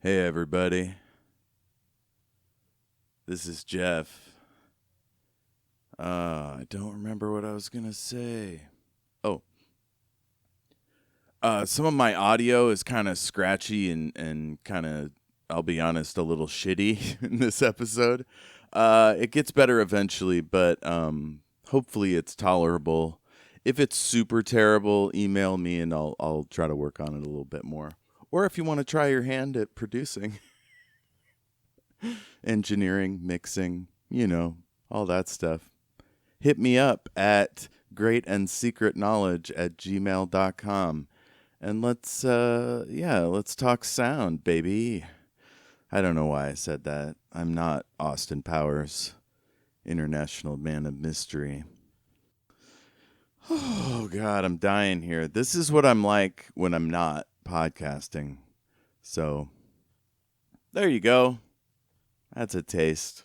Hey everybody, this is Jeff. I don't remember what I was gonna say. Oh, some of my audio is kind of scratchy and kind of, I'll be honest, a little shitty in this episode. It gets better eventually, but hopefully it's tolerable. If it's super terrible, email me and I'll try to work on it a little bit more. Or if you want to try your hand at producing. Engineering, mixing, all that stuff. Hit me up at greatandsecretknowledge@gmail.com and let's talk sound, baby. I don't know why I said that. I'm not Austin Powers, international man of mystery. Oh God, I'm dying here. This is what I'm like when I'm not podcasting. So there you go. That's a taste.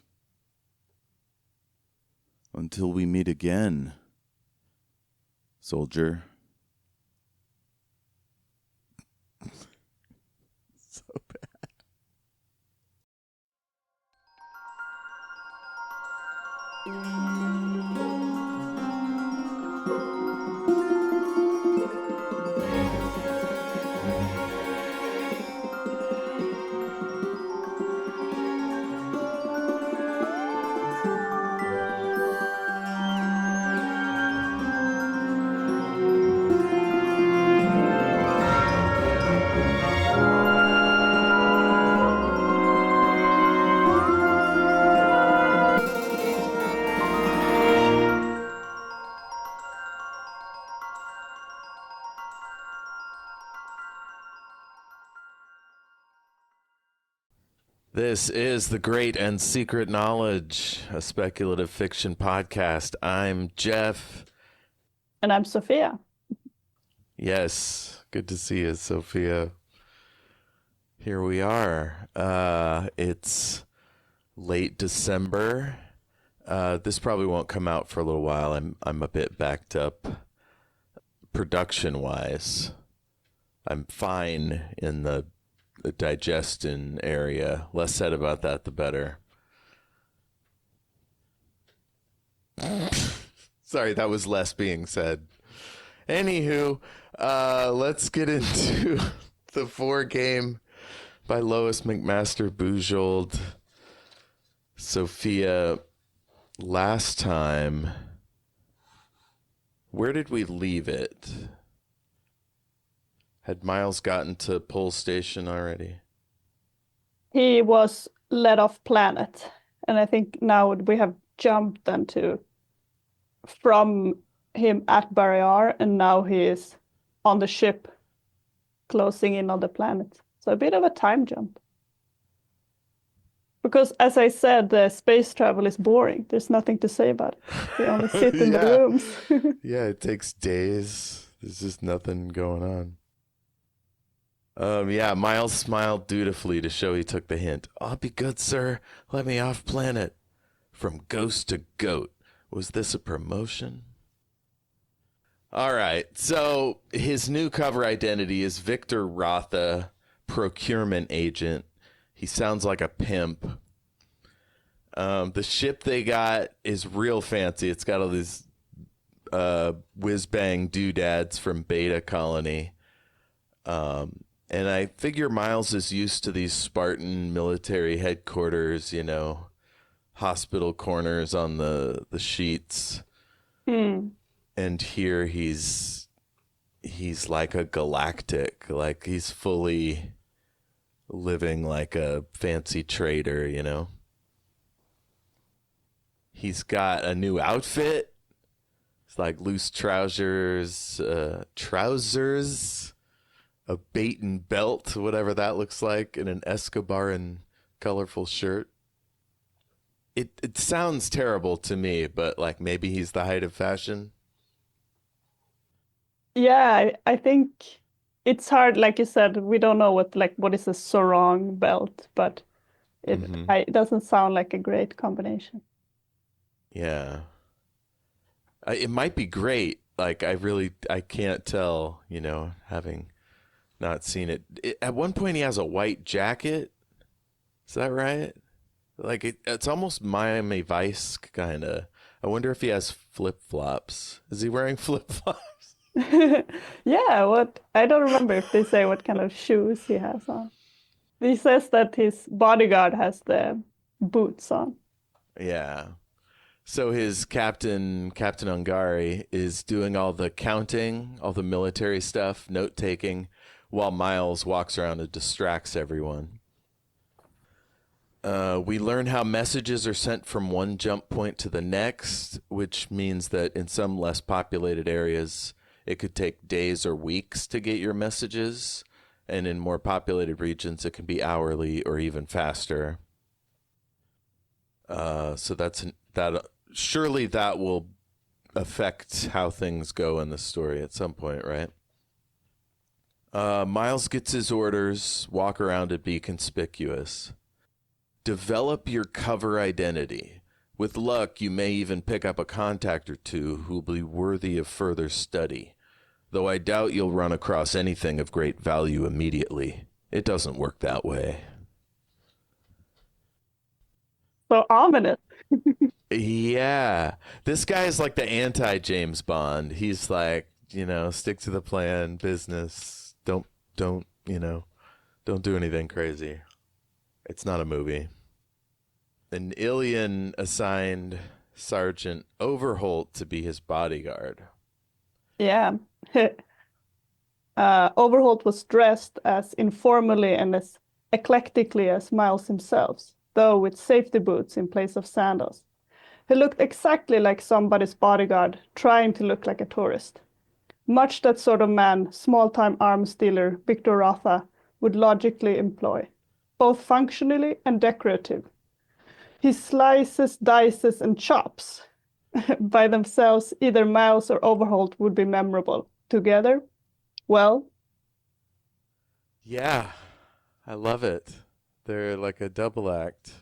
Until we meet again, soldier. So bad. This is The Great and Secret Knowledge, a speculative fiction podcast. I'm Jeff. And I'm Sofia. Yes, good to see you, Sofia. Here we are. It's late December. This probably won't come out for a little while. I'm a bit backed up production-wise. I'm fine in the digestion area. Less said about that, the better. Sorry, that was less being said. Anywho, let's get into the Vor Game by Lois McMaster Bujold. Sofia, last time, where did we leave it? Had Miles gotten to Pole Station already? He was let off planet. And I think now we have jumped then from him at Barrier, and now he is on the ship closing in on the planet. So a bit of a time jump. Because as I said, the space travel is boring. There's nothing to say about it. We only sit in the rooms. Yeah, it takes days. There's just nothing going on. Miles smiled dutifully to show he took the hint. I'll be good, sir. Let me off planet. From ghost to goat. Was this a promotion? All right, so his new cover identity is Victor Rotha, procurement agent. He sounds like a pimp. The ship they got is real fancy. It's got all these whiz-bang doodads from Beta Colony. And I figure Miles is used to these Spartan military headquarters, hospital corners on the sheets. And here he's like a galactic, like he's fully living like a fancy trader, He's got a new outfit. It's like loose trousers, a Baton belt, whatever that looks like, and an Escobar and colorful shirt. It sounds terrible to me, but like maybe he's the height of fashion. Yeah, I think it's hard. Like you said, we don't know what is a sarong belt, but it doesn't sound like a great combination. Yeah. It might be great. Like I can't tell, having not seen it. At one point, he has a white jacket. Is that right? Like it's almost Miami Vice kind of. I wonder if he has flip flops. Is he wearing flip flops? Yeah, what? I don't remember if they say what kind of shoes he has on. He says that his bodyguard has the boots on. Yeah. So his Captain Ungari, is doing all the counting, all the military stuff, note taking, while Miles walks around and distracts everyone. We learn how messages are sent from one jump point to the next, which means that in some less populated areas, it could take days or weeks to get your messages. And in more populated regions, it can be hourly or even faster. So that surely that will affect how things go in the story at some point, right? Miles gets his orders, walk around and be conspicuous. Develop your cover identity. With luck, you may even pick up a contact or two who will be worthy of further study. Though I doubt you'll run across anything of great value immediately. It doesn't work that way. So ominous. Yeah. This guy is like the anti-James Bond. He's like, stick to the plan, business. Don't, don't do anything crazy. It's not a movie. And Ilian assigned Sergeant Overholt to be his bodyguard. Yeah. Overholt was dressed as informally and as eclectically as Miles himself, though with safety boots in place of sandals. He looked exactly like somebody's bodyguard, trying to look like a tourist. Much that sort of man small-time arms dealer Victor Rotha would logically employ, both functionally and decorative. He slices, dices, and chops. By themselves, either Miles or Overholt would be memorable. Together, well. Yeah, I love it. They're like a double act.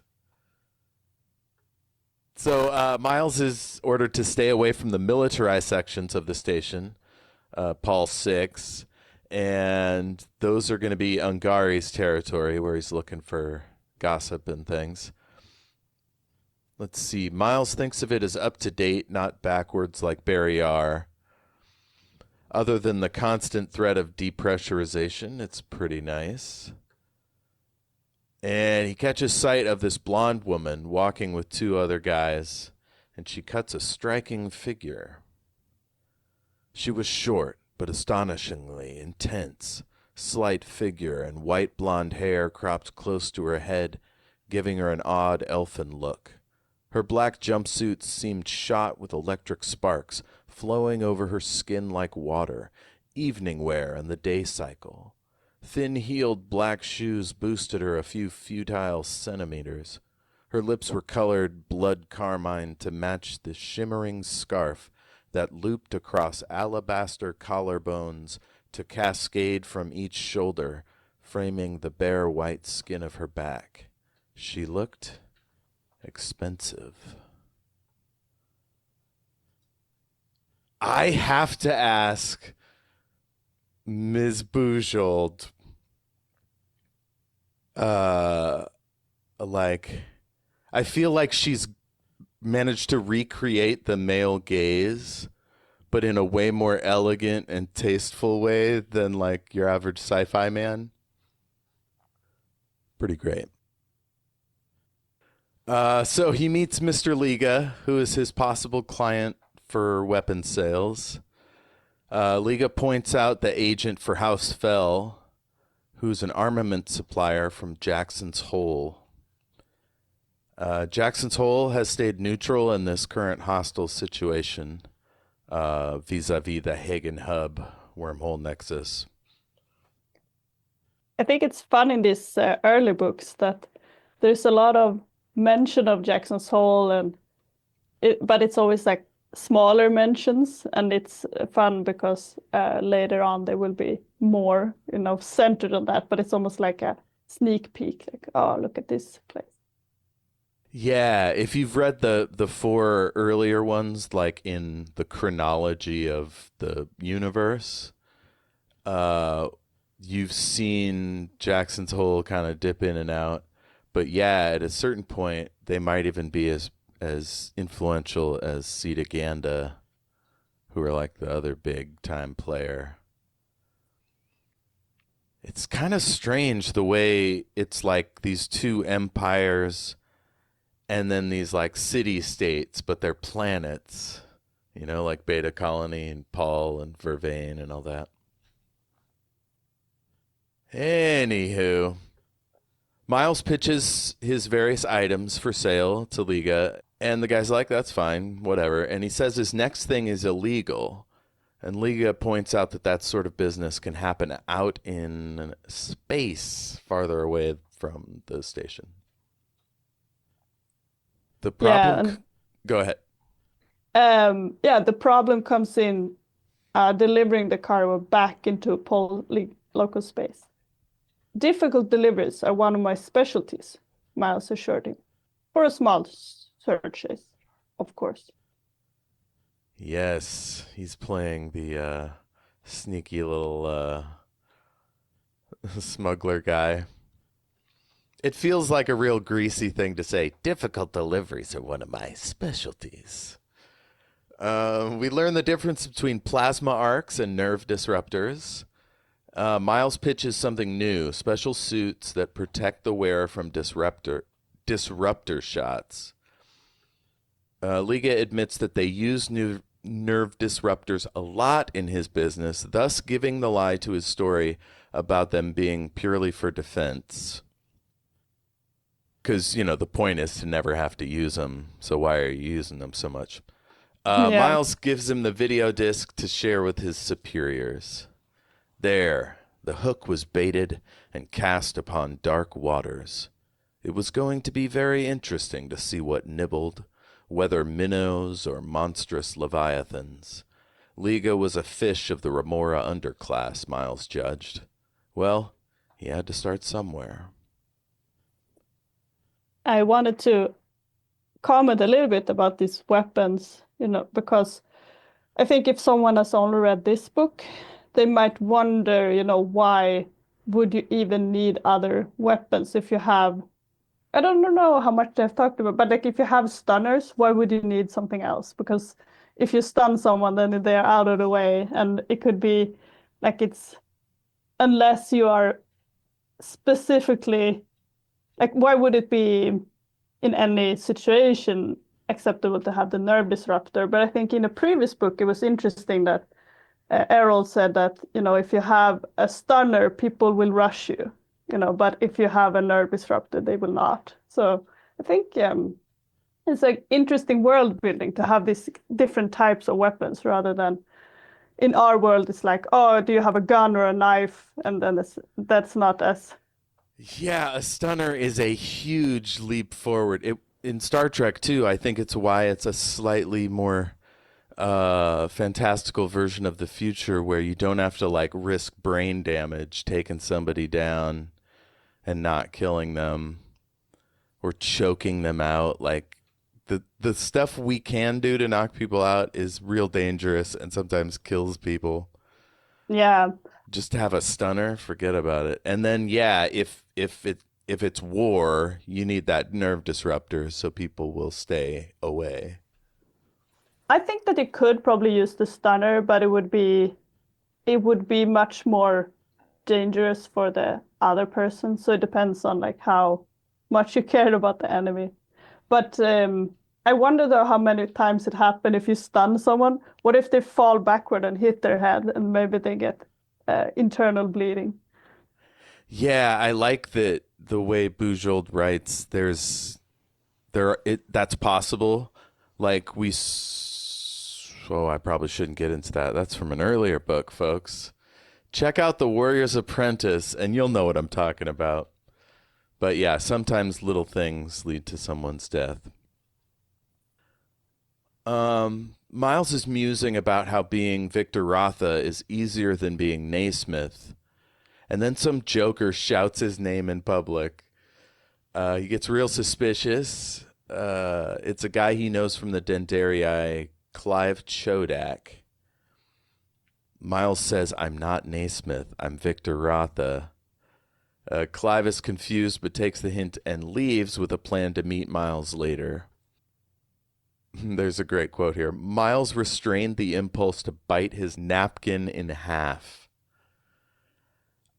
So Miles is ordered to stay away from the militarized sections of the station, Paul 6, and those are going to be Ungari's territory where he's looking for gossip and things. Let's see. Miles thinks of it as up to date, not backwards like Barry R. Other than the constant threat of depressurization, it's pretty nice. And he catches sight of this blonde woman walking with two other guys, and she cuts a striking figure. She was short, but astonishingly intense, slight figure and white blonde hair cropped close to her head, giving her an odd elfin look. Her black jumpsuit seemed shot with electric sparks, flowing over her skin like water, evening wear in the day cycle. Thin-heeled black shoes boosted her a few futile centimeters. Her lips were colored blood carmine to match the shimmering scarf that looped across alabaster collarbones to cascade from each shoulder, framing the bare white skin of her back. She looked expensive. I have to ask Ms. Bujold, I feel like she's managed to recreate the male gaze, but in a way more elegant and tasteful way than like your average sci-fi man. Pretty great. So he meets Mr. Liga, who is his possible client for weapon sales. Liga points out the agent for House Fell, who's an armament supplier from Jackson's Hole. Jackson's Hole has stayed neutral in this current hostile situation vis-a-vis the Hagen Hub wormhole nexus. I think it's fun in these early books that there's a lot of mention of Jackson's Hole, but it's always like smaller mentions, and it's fun because later on there will be more, centered on that. But it's almost like a sneak peek, like, oh, look at this place. Yeah, if you've read the four earlier ones, like in the chronology of the universe, you've seen Jackson's Hole kind of dip in and out, but yeah, at a certain point, they might even be as influential as Sita Ganda, who are like the other big time player. It's kind of strange the way it's like these two empires and then these like city states, but they're planets, you know, like Beta Colony and Paul and Vervain and all that. Anywho, Miles pitches his various items for sale to Liga, and the guy's like, that's fine, whatever. And he says his next thing is illegal. And Liga points out that that sort of business can happen out in space farther away from the station. The problem... Go ahead. The problem comes in delivering the cargo back into local space. Difficult deliveries are one of my specialties, Miles assured him. For a small purchase, of course. Yes, he's playing the sneaky little smuggler guy. It feels like a real greasy thing to say. Difficult deliveries are one of my specialties. We learn the difference between plasma arcs and nerve disruptors. Miles pitches something new, special suits that protect the wearer from disruptor shots. Liga admits that they use nerve disruptors a lot in his business, thus giving the lie to his story about them being purely for defense. Because, you know, the point is to never have to use them, so why are you using them so much? Miles gives him the video disc to share with his superiors. There, the hook was baited and cast upon dark waters. It was going to be very interesting to see what nibbled, whether minnows or monstrous leviathans. Liga was a fish of the Remora underclass, Miles judged. Well, he had to start somewhere. I wanted to comment a little bit about these weapons, because I think if someone has only read this book, they might wonder, why would you even need other weapons if you have, I don't know how much they've talked about, but like if you have stunners, why would you need something else? Because if you stun someone, then they're out of the way, and it could be like unless you are specifically, like, why would it be in any situation acceptable to have the nerve disruptor? But I think in a previous book, it was interesting that Errol said that, if you have a stunner, people will rush you, but if you have a nerve disruptor, they will not. So I think it's like interesting world building to have these different types of weapons rather than in our world, it's like, oh, do you have a gun or a knife? And then that's not as... Yeah, a stunner is a huge leap forward. In Star Trek, too, I think it's why it's a slightly more fantastical version of the future where you don't have to like risk brain damage taking somebody down and not killing them or choking them out. Like the stuff we can do to knock people out is real dangerous and sometimes kills people. Yeah. Just to have a stunner, forget about it. And then yeah, if it's war, you need that nerve disruptor so people will stay away. I think that it could probably use the stunner, but it would be much more dangerous for the other person. So it depends on like how much you cared about the enemy. But I wonder though how many times it happened if you stun someone. What if they fall backward and hit their head and maybe they get internal bleeding? Yeah, I like that the way Bujold writes. That's possible. Like I probably shouldn't get into that. That's from an earlier book, folks. Check out The Warrior's Apprentice, and you'll know what I'm talking about. But yeah, sometimes little things lead to someone's death. Miles is musing about how being Victor Rotha is easier than being Naismith. And then some joker shouts his name in public. He gets real suspicious. It's a guy he knows from the Dendarii, Clive Chodak. Miles says, I'm not Naismith. I'm Victor Rotha. Clive is confused but takes the hint and leaves with a plan to meet Miles later. There's a great quote here. Miles restrained the impulse to bite his napkin in half.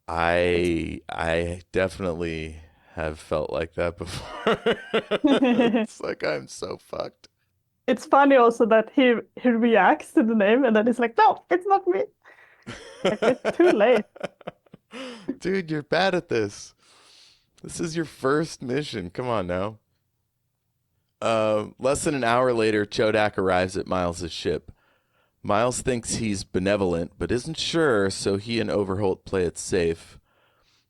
I definitely have felt like that before. It's like I'm so fucked. It's funny also that he reacts to the name and then he's like, no, it's not me. Like, it's too late. Dude, you're bad at this. This is your first mission. Come on now. Less than an hour later, Chodak arrives at Miles' ship. Miles thinks he's benevolent, but isn't sure, so he and Overholt play it safe.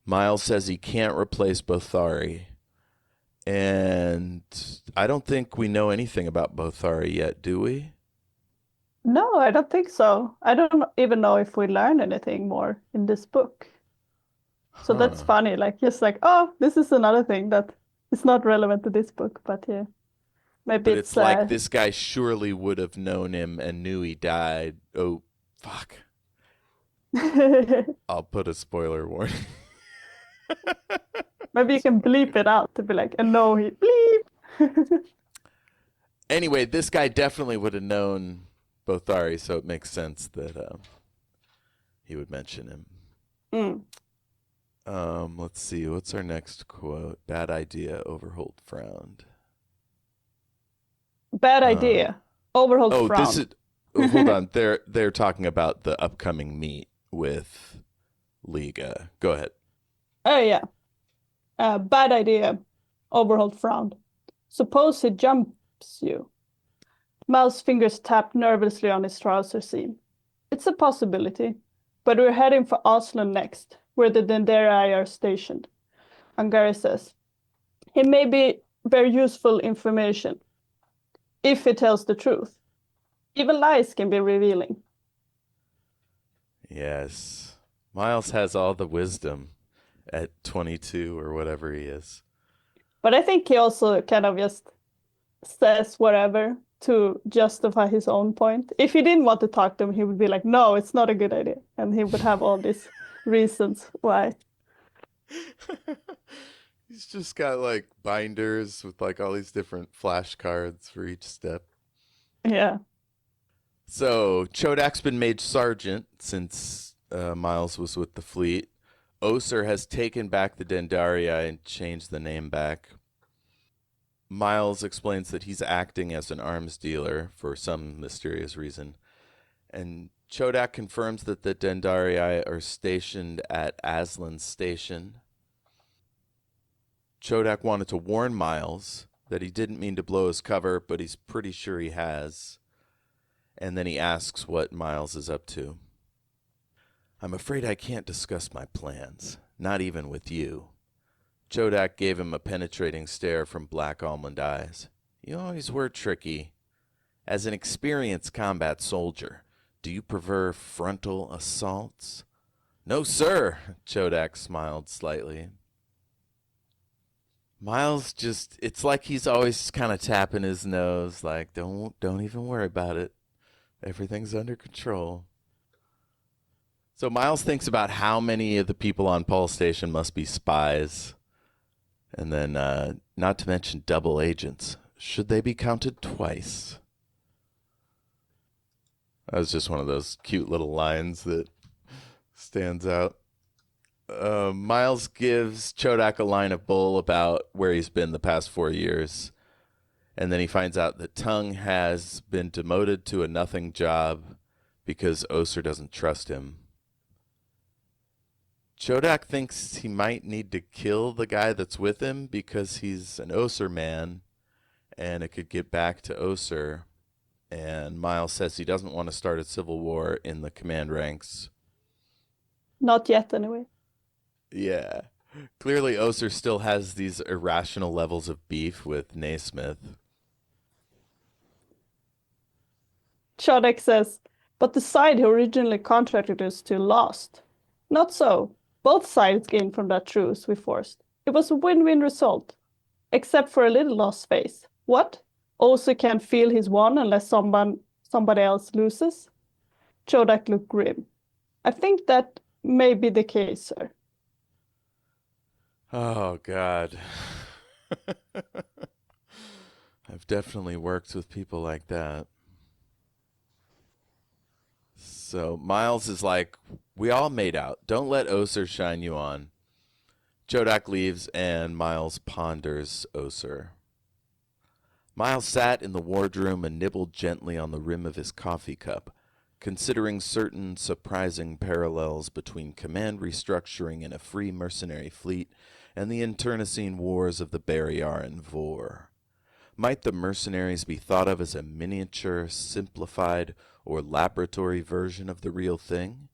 Miles says he can't replace Bothari. And I don't think we know anything about Bothari yet, do we? No, I don't think so. I don't even know if we learn anything more in this book. So that's funny, like just like, oh, this is another thing that is not relevant to this book, but yeah. Maybe But it's like this guy surely would have known him and knew he died. Oh, fuck. I'll put a spoiler warning. Maybe you can bleep it out to be like, and no, he bleep. Anyway, this guy definitely would have known Bothari, so it makes sense that he would mention him. Let's see. What's our next quote? Bad idea. Overholt frowned. Bad idea. Overholt frowned. This is. Hold on. They're talking about the upcoming meet with Liga. Go ahead. Oh yeah. Bad idea. Overholt frowned. Suppose he jumps you. Miles' fingers tapped nervously on his trouser seam. It's a possibility, but we're heading for Oslo next, where the Denderai are stationed. Angari says, he may be very useful information, if he tells the truth. Even lies can be revealing. Yes. Miles has all the wisdom at 22 or whatever he is. But I think he also kind of just says whatever to justify his own point. If he didn't want to talk to him, he would be like, no, it's not a good idea. And he would have all these reasons why. He's just got like binders with like all these different flashcards for each step. Yeah. So Chodak's been made sergeant since Miles was with the fleet. Oser has taken back the Dendarii and changed the name back. Miles explains that he's acting as an arms dealer for some mysterious reason. And Chodak confirms that the Dendarii are stationed at Aslan Station. Chodak wanted to warn Miles that he didn't mean to blow his cover, but he's pretty sure he has. And then he asks what Miles is up to. I'm afraid I can't discuss my plans, not even with you. Chodak gave him a penetrating stare from black almond eyes. You always were tricky. As an experienced combat soldier, do you prefer frontal assaults? No, sir, Chodak smiled slightly. Miles just, it's like he's always kind of tapping his nose, like, don't even worry about it. Everything's under control. So Miles thinks about how many of the people on Paul Station must be spies. And then, not to mention double agents. Should they be counted twice? That was just one of those cute little lines that stands out. Miles gives Chodak a line of bull about where he's been the past 4 years. And then he finds out that Tung has been demoted to a nothing job because Oser doesn't trust him. Chodak thinks he might need to kill the guy that's with him because he's an Oser man and it could get back to Oser. And Miles says he doesn't want to start a civil war in the command ranks. Not yet, anyway. Yeah. Clearly, Oser still has these irrational levels of beef with Naismith. Chodak says, but the side who originally contracted us to lost. Not so. Both sides gained from that truce we forced. It was a win-win result. Except for a little lost face. What? Oser can't feel he's won unless somebody else loses? Chodak looked grim. I think that may be the case, sir. Oh, God. I've definitely worked with people like that. So Miles is like, we all made out. Don't let Oser shine you on. Chodak leaves and Miles ponders Oser. Miles sat in the wardroom and nibbled gently on the rim of his coffee cup, considering certain surprising parallels between command restructuring in a free mercenary fleet and the internecine wars of the Barrier and Vor. Might the mercenaries be thought of as a miniature, simplified, or laboratory version of the real thing?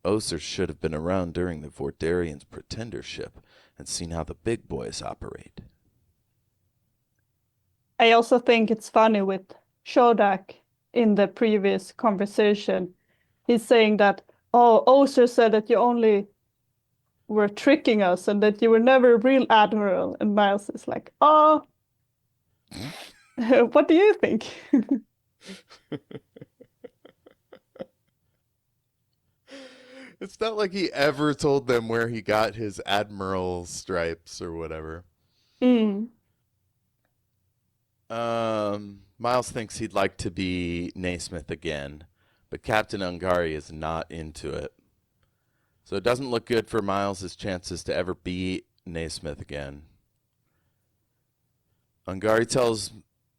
Oser should have been around during the Vordarians' pretendership and seen how the big boys operate. I also think it's funny with Shodak in the previous conversation. He's saying that, oh, Oser said that you only were tricking us and that you were never a real admiral. And Miles is like, oh, what do you think? It's not like he ever told them where he got his admiral stripes or whatever. Mm. Miles thinks he'd like to be Naismith again, but Captain Ungari is not into it. So it doesn't look good for Miles' chances to ever be Naismith again. Ungari tells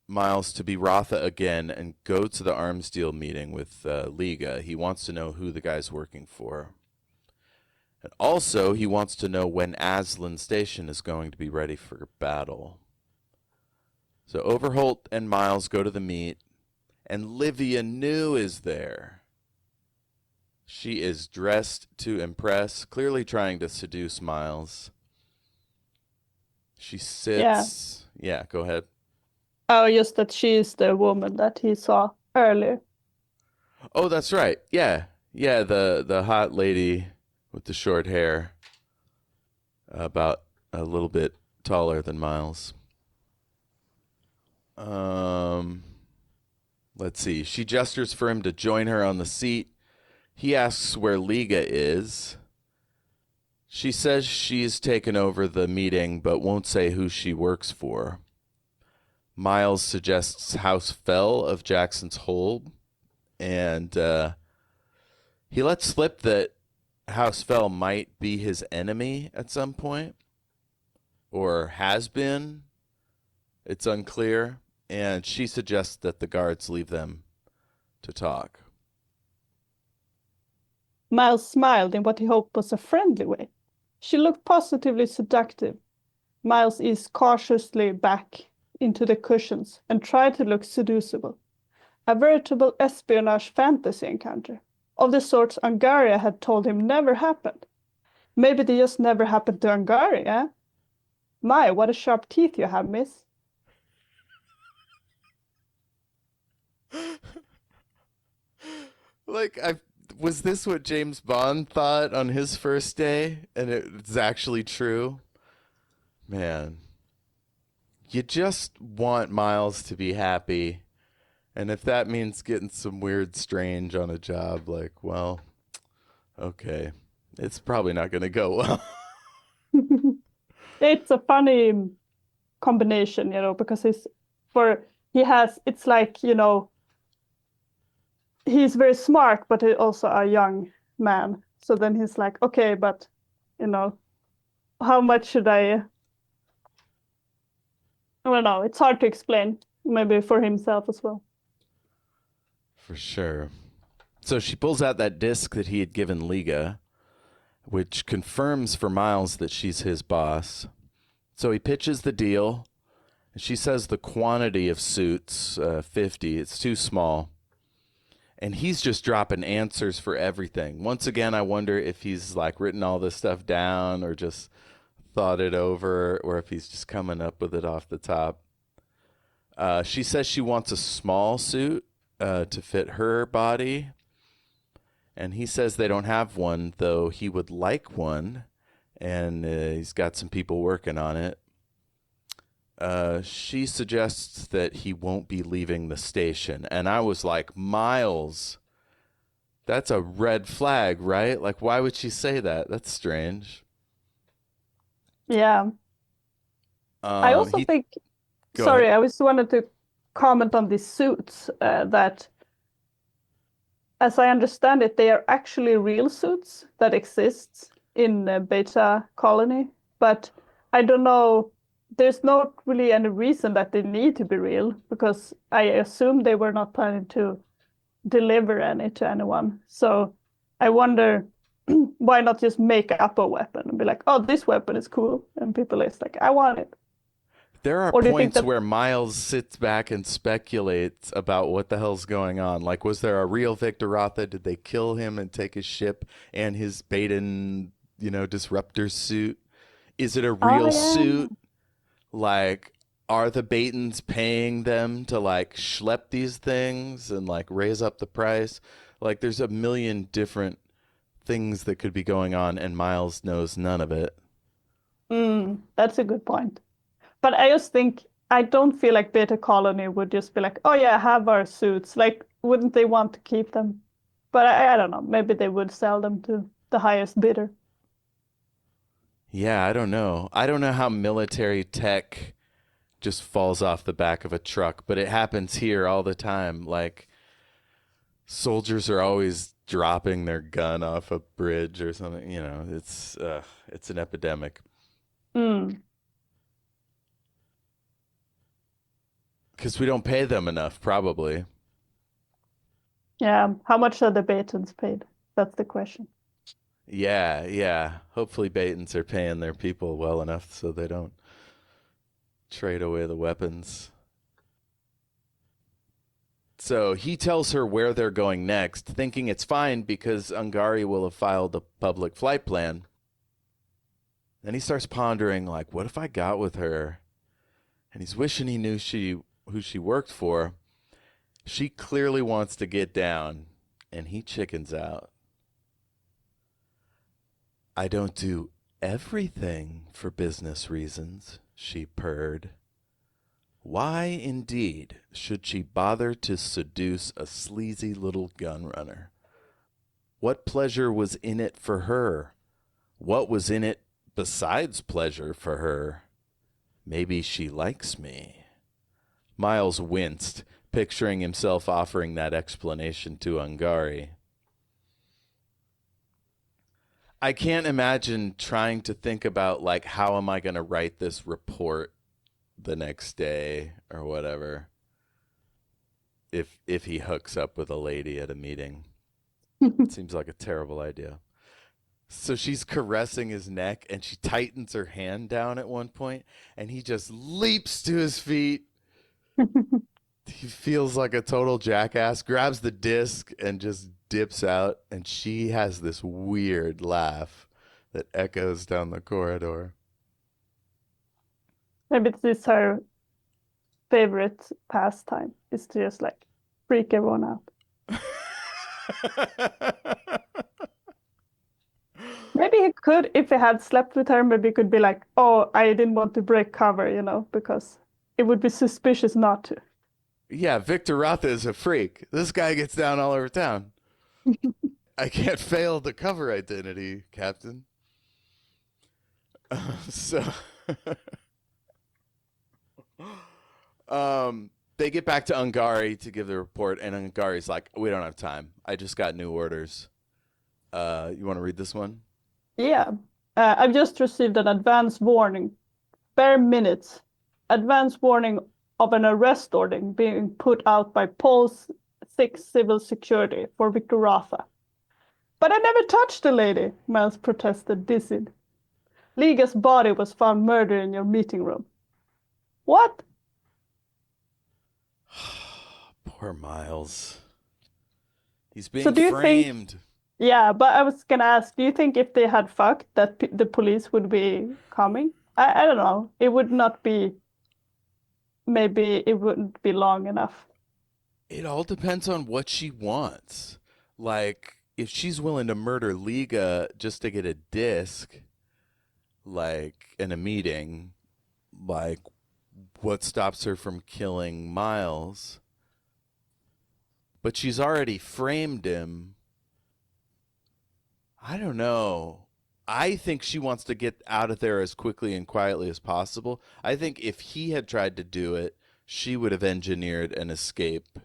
Miles to be Rotha again and go to the arms deal meeting with Liga. He wants to know who the guy's working for. And also, he wants to know when Aslan Station is going to be ready for battle. So Overholt and Miles go to the meet, and Livia New is there. She is dressed to impress, clearly trying to seduce Miles. She sits... Yeah, go ahead. Oh, just that she's the woman that he saw earlier. Oh, that's right. Yeah. Yeah, the hot lady with the short hair. About a little bit taller than Miles. Let's see. She gestures for him to join her on the seat. He asks where Liga is. She says she's taken over the meeting but won't say who she works for. Miles suggests House Fell of Jackson's Hole, and he lets slip that House Fell might be his enemy at some point, or has been. It's unclear, and she suggests that the guards leave them to talk. Miles smiled in what he hoped was a friendly way. She looked positively seductive. Miles eased cautiously back into the cushions and tried to look seducible. A veritable espionage fantasy encounter, of the sorts Angaria had told him never happened. Maybe they just never happened to Angaria, eh? My, what a sharp teeth you have, miss. Like, was this what James Bond thought on his first day? And it's actually true? Man. You just want Miles to be happy. And if that means getting some weird strange on a job, like, well, okay. It's probably not going to go well. It's a funny combination, because it's like, he's very smart, but he's also a young man. So then he's like, okay, but, how much should I don't know. It's hard to explain, maybe for himself as well. For sure. So she pulls out that disc that he had given Liga, which confirms for Miles that she's his boss. So he pitches the deal. She says the quantity of suits, 50, it's too small. And he's just dropping answers for everything. Once again, I wonder if he's like written all this stuff down or just thought it over, or if he's just coming up with it off the top. She says she wants a small suit to fit her body. And he says they don't have one, though he would like one. And he's got some people working on it. She suggests that he won't be leaving the station. And I was like, Miles, That's a red flag, right? Like, why would she say that? That's strange. Yeah. I also He think, Go ahead. sorry, I just wanted to comment on these suits that, as I understand it, they are actually real suits that exist in Beta Colony, but I don't know. There's not really any reason that they need to be real because I assume they were not planning to deliver any to anyone. So I wonder why not just make up a weapon and be like, oh, this weapon is cool. And people is like, I want it. There are Or do you think points that, where Miles sits back and speculates about what the hell's going on. Like, was there a real Victor Rotha? Did they kill him and take his ship and his Baden, disruptor suit? Is it a oh, real yeah. suit? Like, are the Batons paying them to like schlep these things and like raise up the price? Like, there's a million different things that could be going on, and Miles knows none of it. That's a good point. But I just think I don't feel like Beta Colony would just be like, oh yeah, have our suits. Like, wouldn't they want to keep them? But I don't know. Maybe they would sell them to the highest bidder. Yeah, I don't know. I don't know how military tech just falls off the back of a truck, but it happens here all the time. Like, soldiers are always dropping their gun off a bridge or something. It's an epidemic Mm, because we don't pay them enough, probably. yeah. How much are the Batons paid? That's the question. Yeah, yeah. Hopefully, Batons are paying their people well enough so they don't trade away the weapons. So he tells her where they're going next, thinking it's fine because Ungari will have filed a public flight plan. Then he starts pondering, like, what if I got with her? And he's wishing he knew who she worked for. She clearly wants to get down, and he chickens out. I don't do everything for business reasons, she purred. Why, indeed, should she bother to seduce a sleazy little gun runner? What pleasure was in it for her? What was in it besides pleasure for her? Maybe she likes me. Miles winced, picturing himself offering that explanation to Ungari. I can't imagine trying to think about, like, how am I going to write this report the next day or whatever if he hooks up with a lady at a meeting. It seems like a terrible idea. So she's caressing his neck and she tightens her hand down at one point and he just leaps to his feet. He feels like a total jackass, grabs the disc and just dips out, and she has this weird laugh that echoes down the corridor. Maybe this is her favorite pastime, is to just like freak everyone out. Maybe he could, if he had slept with her, maybe he could be like, oh, I didn't want to break cover, because it would be suspicious not to. Yeah, Victor Rotha is a freak. This guy gets down all over town. I can't fail the cover identity, Captain. So, they get back to Ungari to give the report, and Ungari's like, "We don't have time. I just got new orders. You want to read this one?" Yeah. I've just received an advance warning. Bare minutes. Advance warning of an arrest order being put out by Pulse 6 Civil Security for Victor Rafa. But I never touched the lady, Miles protested, dizzied. Liga's body was found murdered in your meeting room. What? Poor Miles. He's So being do you think, framed. yeah, but I was gonna ask, do you think if they had fucked that the police would be coming? I don't know. It would not be, maybe it wouldn't be long enough. It all depends on what she wants. Like, if she's willing to murder Liga just to get a disc, like in a meeting, like, what stops her from killing Miles? But she's already framed him. I don't know. I think she wants to get out of there as quickly and quietly as possible. I think if he had tried to do it, she would have engineered an escape.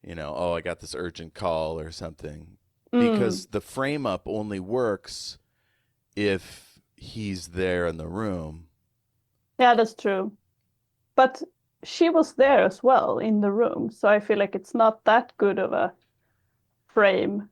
Oh, I got this urgent call or something. Mm. Because the frame up only works if he's there in the room. Yeah, that's true. But she was there as well in the room, so I feel like it's not that good of a frame.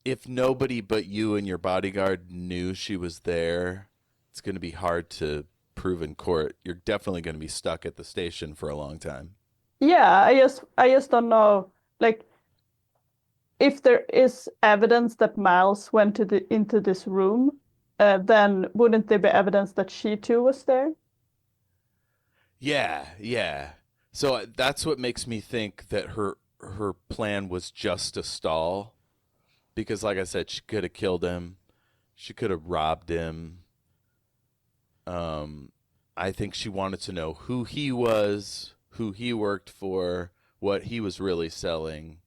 If nobody but you and your bodyguard knew she was there, it's going to be hard to prove in court. You're definitely going to be stuck at the station for a long time. Yeah, I just don't know. Like, if there is evidence that Miles went into this room, then wouldn't there be evidence that she too was there? Yeah, yeah. So that's what makes me think that her plan was just to stall because like I said, she could have killed him. She could have robbed him. Um I think she wanted to know who he was, who he worked for, what he was really selling,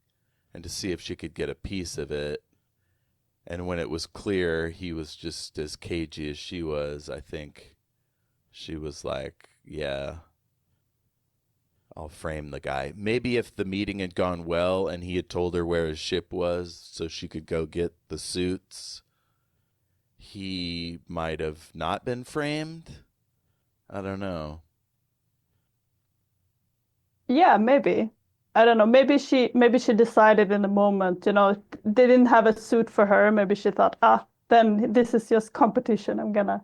and to see if she could get a piece of it. And when it was clear he was just as cagey as she was, I think she was like, yeah, I'll frame the guy. Maybe if the meeting had gone well and he had told her where his ship was so she could go get the suits, he might have not been framed. I don't know. Yeah, maybe. I don't know. Maybe she decided in the moment, they didn't have a suit for her. Maybe she thought, then this is just competition. I'm gonna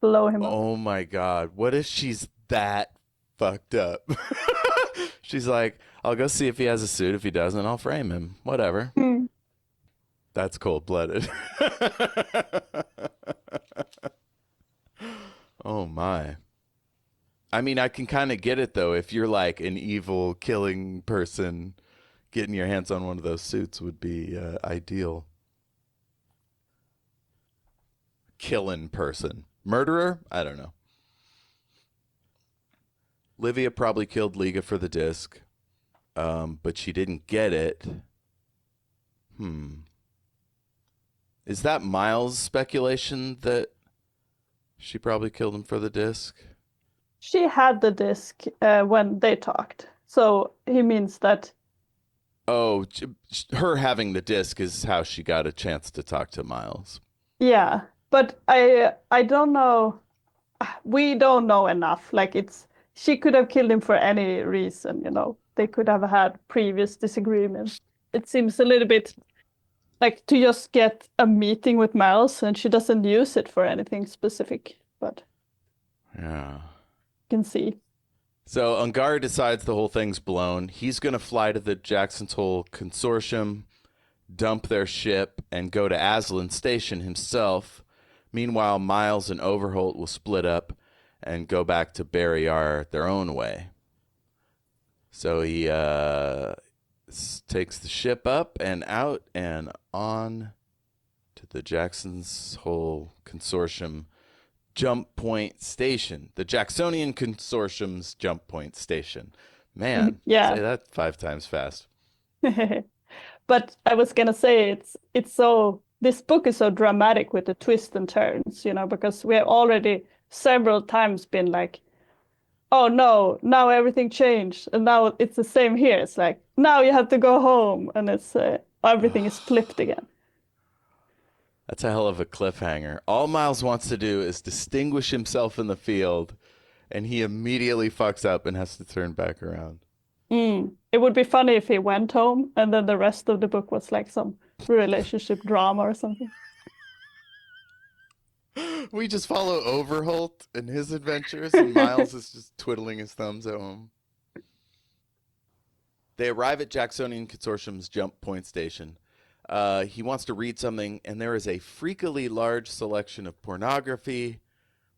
blow him up. Oh my God. What if she's that fucked up? She's like, I'll go see if he has a suit. If he doesn't, I'll frame him. Whatever. Hmm. That's cold blooded. Oh my. I mean, I can kind of get it though. If you're like an evil killing person, getting your hands on one of those suits would be ideal. Killing person. Murderer? I don't know. Livia probably killed Liga for the disc, but she didn't get it. Hmm. Is that Miles' speculation that she probably killed him for the disc? She had the disc when they talked, so he means that. Oh, her having the disc is how she got a chance to talk to Miles. Yeah, but I don't know. We don't know enough. Like, she could have killed him for any reason. They could have had previous disagreements. It seems a little bit like to just get a meeting with Miles, and she doesn't use it for anything specific, but Yeah. you can see. So Ungari decides the whole thing's blown. He's going to fly to the Jackson's Hole Consortium, dump their ship, and go to Aslan Station himself. Meanwhile, Miles and Overholt will split up and go back to Barryar their own way. So he takes the ship up and out and on to the Jackson's Hole Consortium jump point station. The Jacksonian Consortium's jump point station. Man, Yeah. say that 5 times fast. But I was gonna say it's so this book is so dramatic with the twists and turns, because we have already several times been like, oh no, now everything changed, and now it's the same here. It's like now you have to go home, and it's everything is flipped again. That's a hell of a cliffhanger. All Miles wants to do is distinguish himself in the field, and he immediately fucks up and has to turn back around. It would be funny if he went home and then the rest of the book was like some relationship drama or something. We just follow Overholt and his adventures, and Miles is just twiddling his thumbs at home. They arrive at Jacksonian Consortium's jump point station. He wants to read something, and there is a freakily large selection of pornography,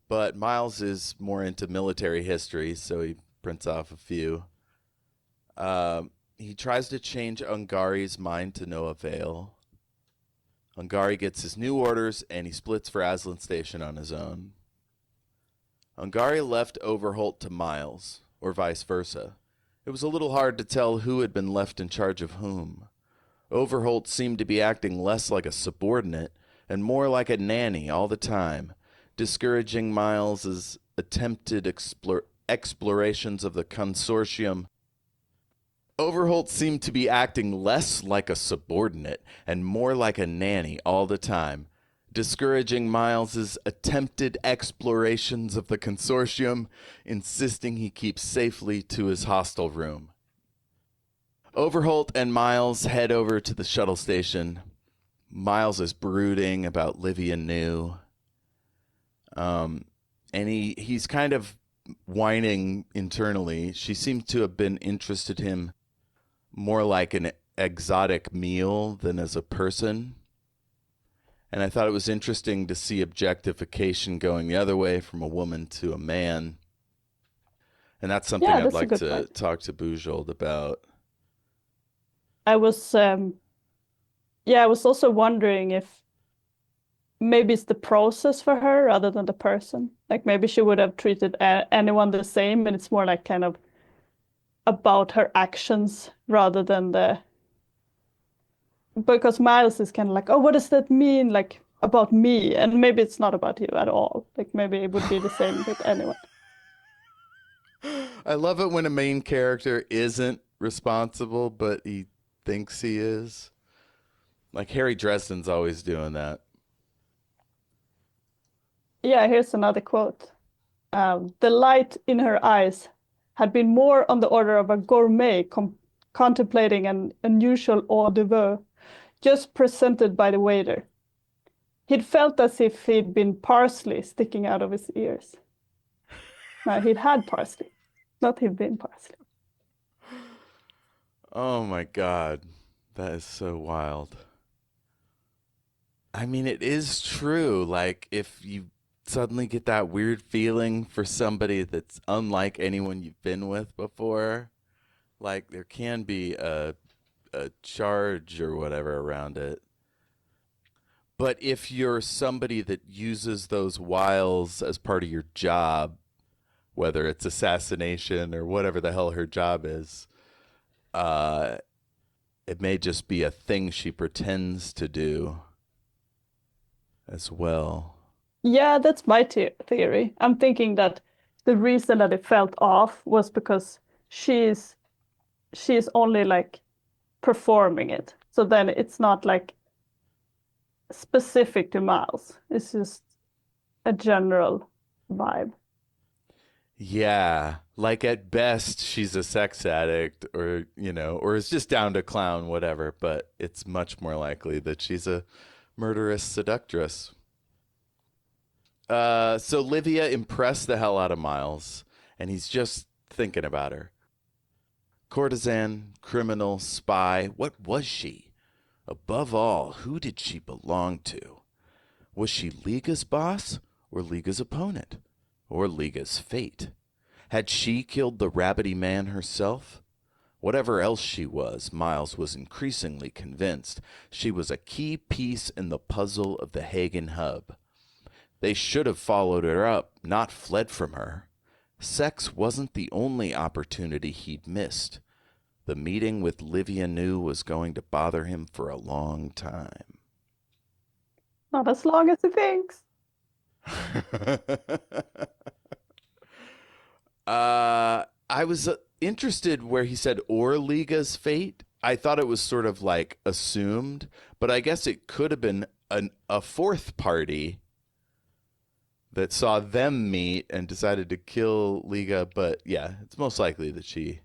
but Miles is more into military history, so he prints off a few. He tries to change Ungari's mind to no avail. Ungari gets his new orders, and he splits for Aslan Station on his own. Ungari left Overholt to Miles, or vice versa. It was a little hard to tell who had been left in charge of whom. Overholt seemed to be acting less like a subordinate and more like a nanny all the time, discouraging Miles's attempted explorations of the consortium. Overholt seemed to be acting less like a subordinate and more like a nanny all the time, discouraging Miles's attempted explorations of the consortium, insisting he keep safely to his hostel room. Overholt and Miles head over to the shuttle station. Miles is brooding about Livia New. And he's kind of whining internally. She seems to have been interested in him more like an exotic meal than as a person. And I thought it was interesting to see objectification going the other way from a woman to a man. And that's something I'd like to talk to Bujold about. I was also wondering if maybe it's the process for her rather than the person. Like maybe she would have treated anyone the same, and it's more like kind of about her actions rather than because Miles is kind of like, oh, what does that mean, like about me? And maybe it's not about you at all. Like maybe it would be the same with anyone. I love it when a main character isn't responsible, but he thinks he is. Like Harry Dresden's always doing that. Yeah, here's another quote. The light in her eyes had been more on the order of a gourmet contemplating an unusual hors d'oeuvre just presented by the waiter. He'd felt as if he'd been parsley sticking out of his ears. No, he'd had parsley, not he'd been parsley. Oh my God. That is so wild. I mean, it is true. Like, if you suddenly get that weird feeling for somebody that's unlike anyone you've been with before, like, there can be a charge or whatever around it. But if you're somebody that uses those wiles as part of your job, whether it's assassination or whatever the hell her job is, it may just be a thing she pretends to do as well. Yeah, that's my theory. I'm thinking that the reason that it felt off was because she's only like performing it. So then it's not like specific to Miles. It's just a general vibe. Yeah, like at best she's a sex addict or, or is just down to clown, whatever, but it's much more likely that she's a murderous seductress. So Livia impressed the hell out of Miles, and he's just thinking about her. Courtesan, criminal, spy, what was she? Above all, who did she belong to? Was she Liga's boss or Liga's opponent? Or Liga's fate? Had she killed the rabbity man herself? Whatever else she was, Miles was increasingly convinced she was a key piece in the puzzle of the Hagen hub. They should have followed her up, not fled from her. Sex wasn't the only opportunity he'd missed. The meeting with Livia New was going to bother him for a long time. Not as long as he thinks. I was interested where he said or Liga's fate. I thought it was sort of like assumed, but I guess it could have been a fourth party that saw them meet and decided to kill Liga. But yeah, it's most likely that she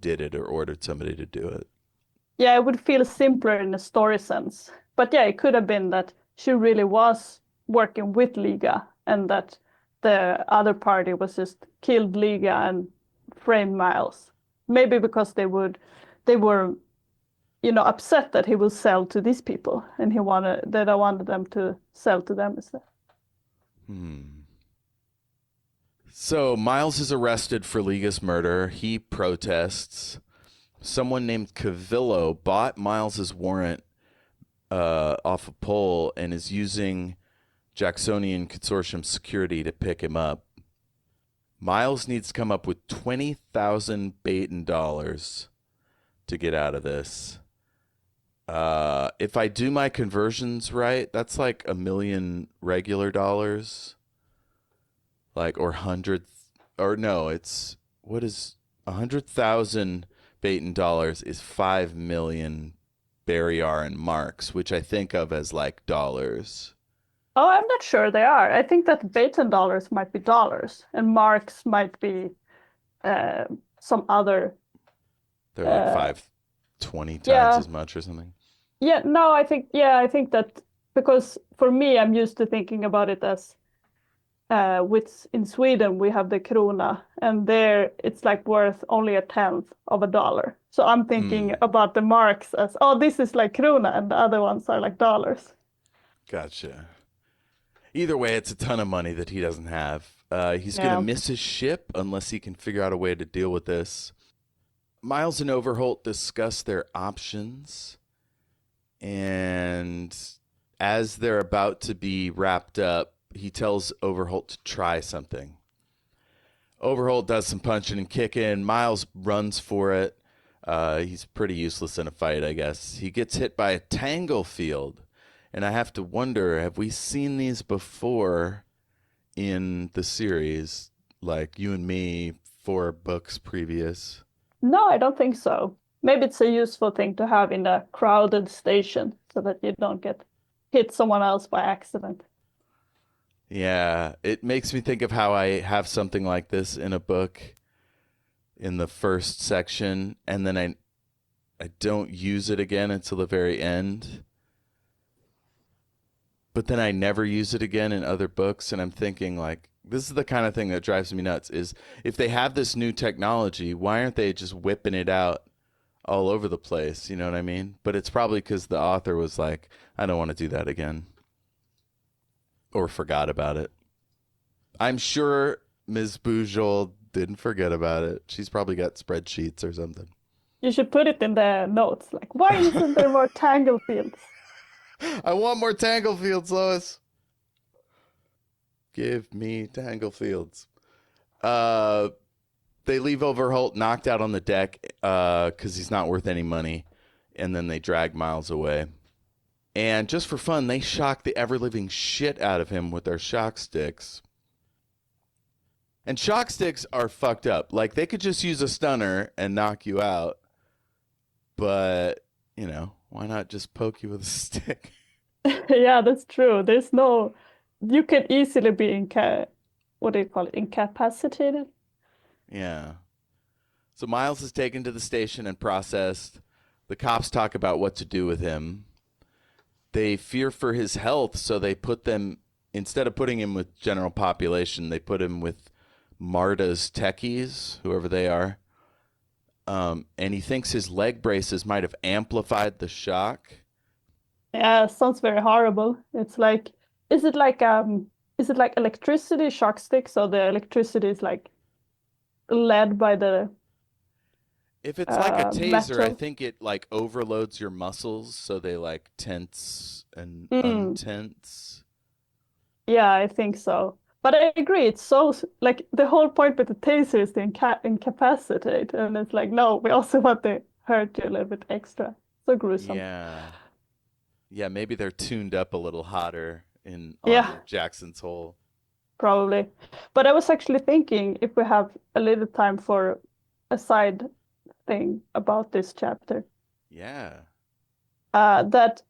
did it or ordered somebody to do it. Yeah, it would feel simpler in a story sense. But yeah, it could have been that she really was working with Liga and that the other party was just killed Liga and framed Miles. Maybe because they were, upset that he will sell to these people and they wanted them to sell to them instead. So Miles is arrested for Liga's murder. He protests. Someone named Cavillo bought Miles's warrant off a pole and is using Jacksonian Consortium security to pick him up. Miles needs to come up with 20,000 Baton dollars to get out of this. If I do my conversions right, that's like $1 million regular dollars, like, or hundred, or no, it's what is 100,000 Baton dollars is 5 million Barrier and marks, which I think of as like dollars. Oh, I'm not sure they are. I think that Baton dollars might be dollars and marks might be uh, some other. They're like Uh, 520 times yeah, as much or something. yeah. No, I think that because for me, I'm used to thinking about it as with in Sweden we have the krona, and there it's like worth only a tenth of a dollar. So I'm thinking Mm, about the marks as, oh, this is like krona, and the other ones are like dollars. gotcha. Either way, it's a ton of money that he doesn't have. He's going to Yeah. miss his ship unless he can figure out a way to deal with this. Miles and Overholt discuss their options, and as they're about to be wrapped up, he tells Overholt to try something. Overholt does some punching and kicking. Miles runs for it. He's pretty useless in a fight, I guess. He gets hit by a tangle field, and I have to wonder, have we seen these before in the series? Like You and Me, 4 books previous. No, I don't think so. Maybe it's a useful thing to have in a crowded station so that you don't get hit someone else by accident. Yeah, it makes me think of how I have something like this in a book in the first section, and then I don't use it again until the very end. But then I never use it again in other books, and I'm thinking like this is the kind of thing that drives me nuts is if they have this new technology, why aren't they just whipping it out all over the place, you know what I mean? But it's probably cuz the author was like, I don't want to do that again or forgot about it. I'm sure Ms. Bujold didn't forget about it. She's probably got spreadsheets or something. You should put it in the notes, like, why isn't there more tangle fields? I want more Tanglefields, Lois. Give me Tanglefields. Uh, they leave Overholt knocked out on the deck because he's not worth any money, and then they drag Miles away. And just for fun, they shock the ever living shit out of him with their shock sticks. And shock sticks are fucked up. Like they could just use a stunner and knock you out, but you know why not just poke you with a stick? Yeah, that's true. There's no, you can easily be what do you call it? Incapacitated. Yeah. So Miles is taken to the station and processed. The cops talk about what to do with him. They fear for his health, so they put them, instead of putting him with general population, they put him with Marta's techies, whoever they are. And he thinks his leg braces might have amplified the shock. Yeah, sounds very horrible. It's like, is it like is it like electricity shock stick? So the electricity is like led by the If it's like a taser, I metal. think it like overloads your muscles, so they like tense and Mm, untense. yeah, I think so. But I agree, it's so like the whole point with the taser is to incapacitate, and it's like, no, we also want to hurt you a little bit extra. So gruesome. Yeah. Yeah, maybe they're tuned up a little hotter in Yeah, on Jackson's Hole. probably. But I was actually thinking if we have a little time for a side thing about this chapter. Yeah. That,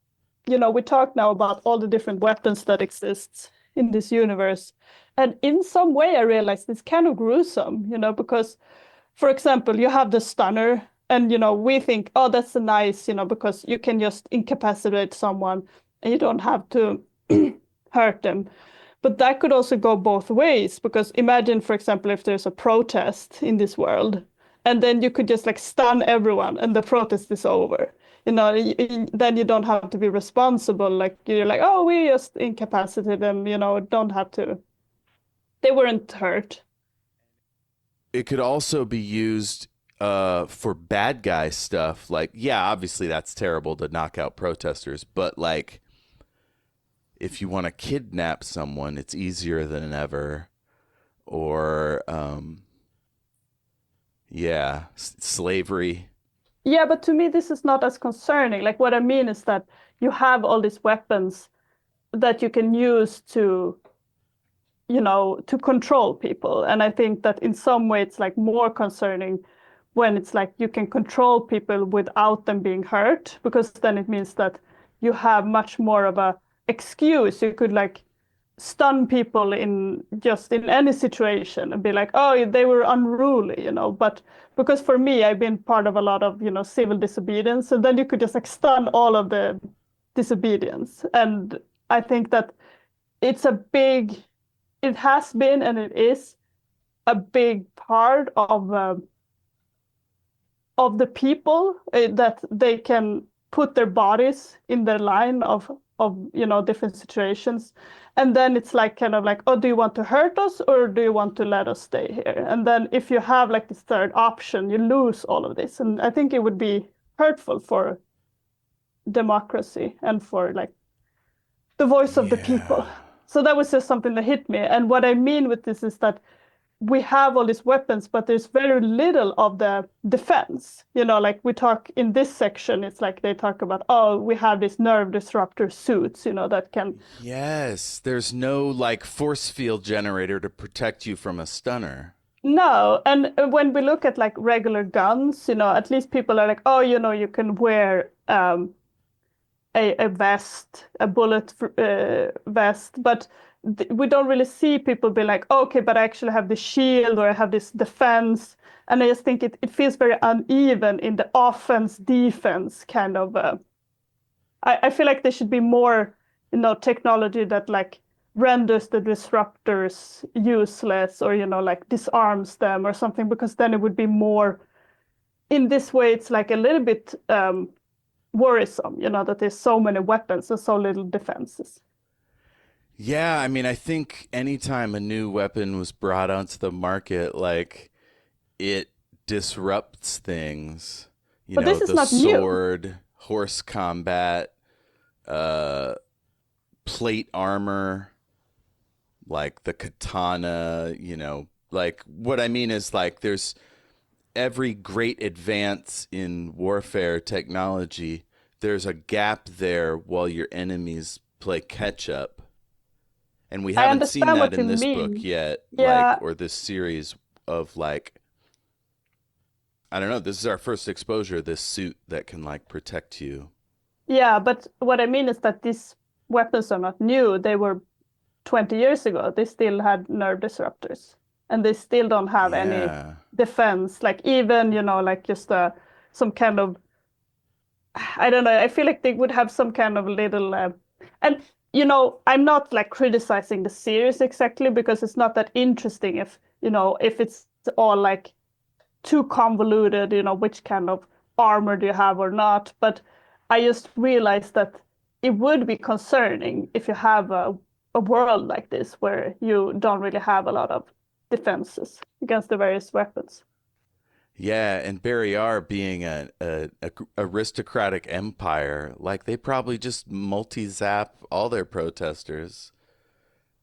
we talk now about all the different weapons that exists in this universe. And in some way, I realized it's kind of gruesome, because, for example, you have the stunner, and, we think, oh, that's a nice, because you can just incapacitate someone and you don't have to hurt them. But that could also go both ways, because imagine, for example, if there's a protest in this world, and then you could just like stun everyone and the protest is over. Then you don't have to be responsible. Like you're like, oh, we just incapacitated them, don't have to. They weren't hurt. It could also be used for bad guy stuff. Like, yeah, obviously that's terrible to knock out protesters, but like if you want to kidnap someone, it's easier than ever. Or, yeah, slavery. Yeah, but to me, this is not as concerning. Like, what I mean is that you have all these weapons that you can use to, to control people. And I think that in some way it's like more concerning when it's like you can control people without them being hurt, because then it means that you have much more of a excuse. You could like stun people in just in any situation and be like, oh, they were unruly. But because for me, I've been part of a lot of, civil disobedience, and then you could just like stun all of the disobedience. And I think that it's it has been and it is a big part of the people, that they can put their bodies in their line of different situations, and then it's like kind of like, oh, do you want to hurt us or do you want to let us stay here? And then if you have like this third option, you lose all of this, and I think it would be hurtful for democracy and for like the voice of the people. Yeah. So that was just something that hit me. And what I mean with this is that we have all these weapons, but there's very little of the defense. Like we talk in this section, it's like they talk about, oh, we have these nerve disruptor suits, that can. Yes, there's no like force field generator to protect you from a stunner. No, and when we look at like regular guns, at least people are like, oh, you can wear a vest, a bullet vest, but we don't really see people be like, oh, okay, but I actually have this shield or I have this defense. And I just think it feels very uneven in the offense defense kind of. I feel like there should be more, technology that like renders the disruptors useless, or like disarms them or something, because then it would be more. In this way, it's like a little bit worrisome, that there's so many weapons and so little defenses. Yeah, I mean, I think anytime a new weapon was brought onto the market, like it disrupts things. But this is The not new. sword, horse combat, uh, plate armor, like the katana, like what I mean is like there's every great advance in warfare technology, there's a gap there while your enemies play catch up. And we I haven't seen understand that what you in this book mean. yet, like, Yeah, or this series of like, I don't know, this is our first exposure, this suit that can like protect you. yeah, but what I mean is that these weapons are not new. They were 20 years ago. They still had nerve disruptors, and they still don't have any Yeah. defense. Like even, like just some kind of, I don't know. I feel like they would have some kind of little, and I'm not like criticizing the series exactly, because it's not that interesting if it's all like too convoluted, which kind of armor do you have or not. But I just realized that it would be concerning if you have a world like this where you don't really have a lot of defenses against the various weapons. Yeah, and Barrier being a aristocratic empire, like they probably just multi-zap all their protesters.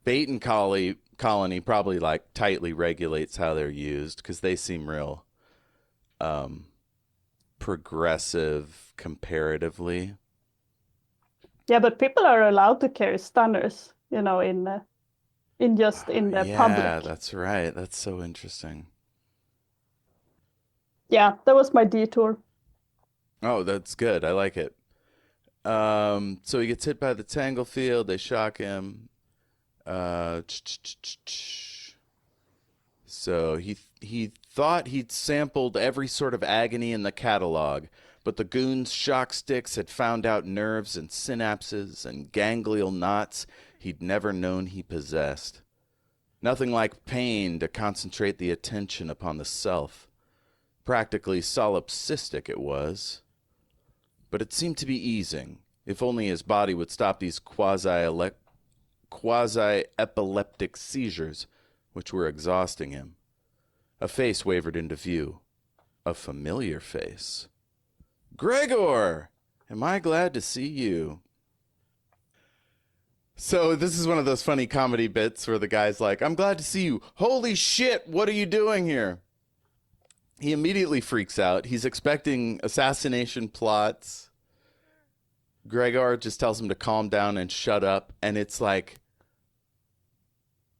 Bait Colony probably like tightly regulates how they're used because they seem real um, progressive comparatively. Yeah, but people are allowed to carry stunners, in the Yeah, public. that's right. That's so interesting. Yeah, that was my detour. Oh, that's good. I like it. So he gets hit by the tangle field. They shock him. Uh, so he thought he'd sampled every sort of agony in the catalog, but the goons' shock sticks had found out nerves and synapses and ganglial knots he'd never known he possessed. Nothing like pain to concentrate the attention upon the self. Practically solipsistic it was. But it seemed to be easing, if only his body would stop these quasi-epileptic seizures which were exhausting him. A face wavered into view. A familiar face. Gregor! Am I glad to see you? So this is one of those funny comedy bits where the guy's like, I'm glad to see you. Holy shit, what are you doing here? he immediately freaks out. He's expecting assassination plots. Gregor just tells him to calm down and shut up. And it's like,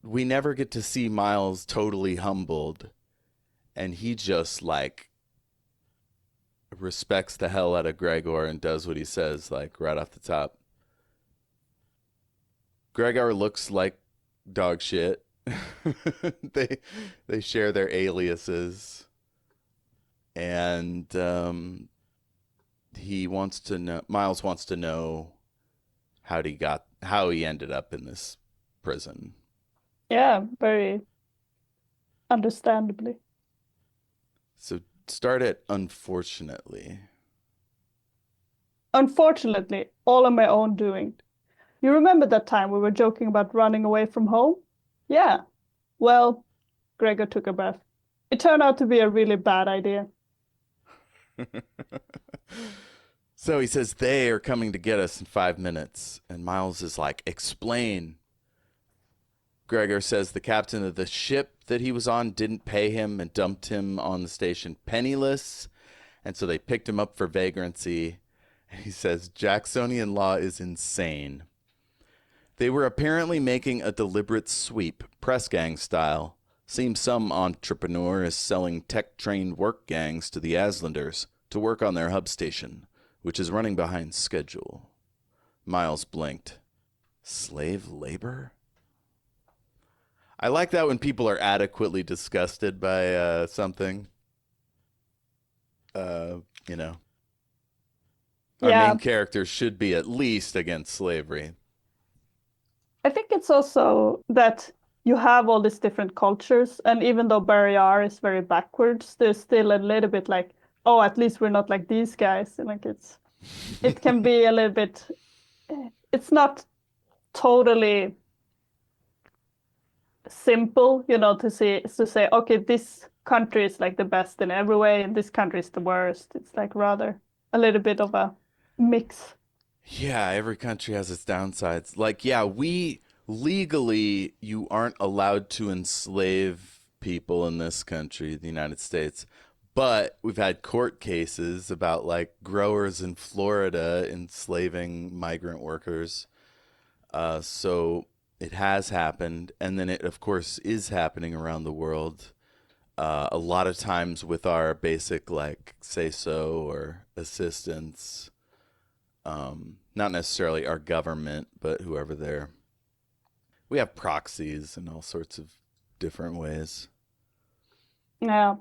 we never get to see Miles totally humbled. And he just like respects the hell out of Gregor and does what he says, like right off the top. Gregor looks like dog shit. they they share their aliases, and he wants to know. Miles wants to know how he ended up in this prison. Yeah, very understandably. So start it. Unfortunately, Unfortunately, all on my own doing. You remember that time we were joking about running away from home? Yeah. Well, Gregor took a breath. It turned out to be a really bad idea. so he says they are coming to get us in 5 minutes, and Miles is like, "Explain." Gregor says the captain of the ship that he was on didn't pay him and dumped him on the station penniless, and so they picked him up for vagrancy. And he says Jacksonian law is insane. They were apparently making a deliberate sweep, press gang style. Seems some entrepreneur is selling tech-trained work gangs to the Aslanders to work on their hub station, which is running behind schedule. Miles blinked. Slave labor? I like that when people are adequately disgusted by something. You know. Our main character should be at least against slavery. I think it's also that you have all these different cultures, and even though Barrier is very backwards, there's still a little bit like, oh, at least we're not like these guys. And like it can be a little bit, it's not totally simple, to say, okay, this country is like the best in every way, and this country is the worst. It's like rather a little bit of a mix. Yeah, every country has its downsides. Like, yeah, we legally, you aren't allowed to enslave people in this country, the United States. But we've had court cases about like growers in Florida enslaving migrant workers. So it has happened. And then it, of course, is happening around the world. A lot of times with our basic like say so or assistance. Not necessarily our government, but whoever they're. We have proxies in all sorts of different ways. Yeah.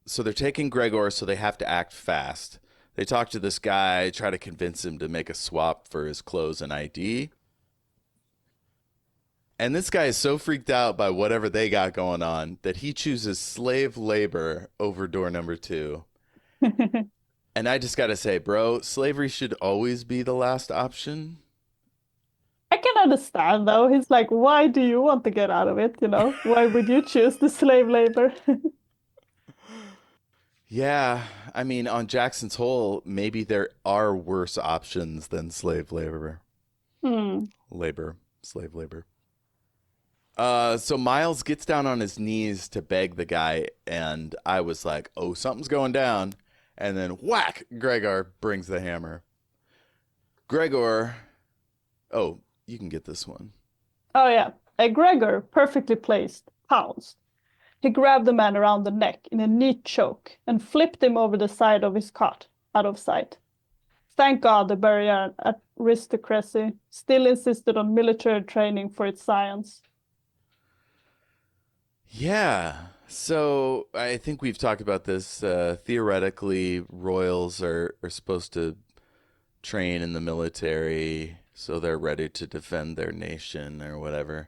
So they're taking Gregor, so they have to act fast. They talk to this guy, try to convince him to make a swap for his clothes and ID. And this guy is so freaked out by whatever they got going on that he chooses slave labor over door number 2. And I just got to say, bro, slavery should always be the last option. I can understand, though. He's like, why do you want to get out of it? Why would you choose the slave labor? Yeah, I mean, on Jackson's Hole, maybe there are worse options than slave labor. Slave labor. So Miles gets down on his knees to beg the guy, and I was like, oh, something's going down. And then whack, Gregor brings the hammer. Gregor, oh, you can get this one. Oh, yeah. Gregor, perfectly placed, pounced. He grabbed the man around the neck in a neat choke and flipped him over the side of his cot, out of sight. Thank God the barrier aristocracy still insisted on military training for its science. Yeah. So I think we've talked about this. Theoretically, royals are supposed to train in the military so they're ready to defend their nation or whatever.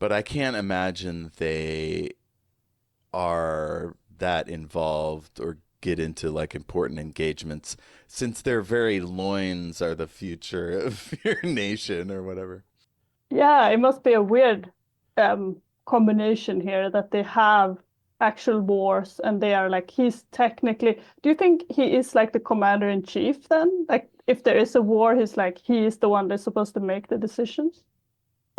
But I can't imagine they are that involved or get into like important engagements since their very loins are the future of your nation or whatever. Yeah, it must be a weird combination here that they have actual wars and they are like, he's technically, do you think he is like the commander in chief then? Like if there is a war, he's like, he is the one that's supposed to make the decisions?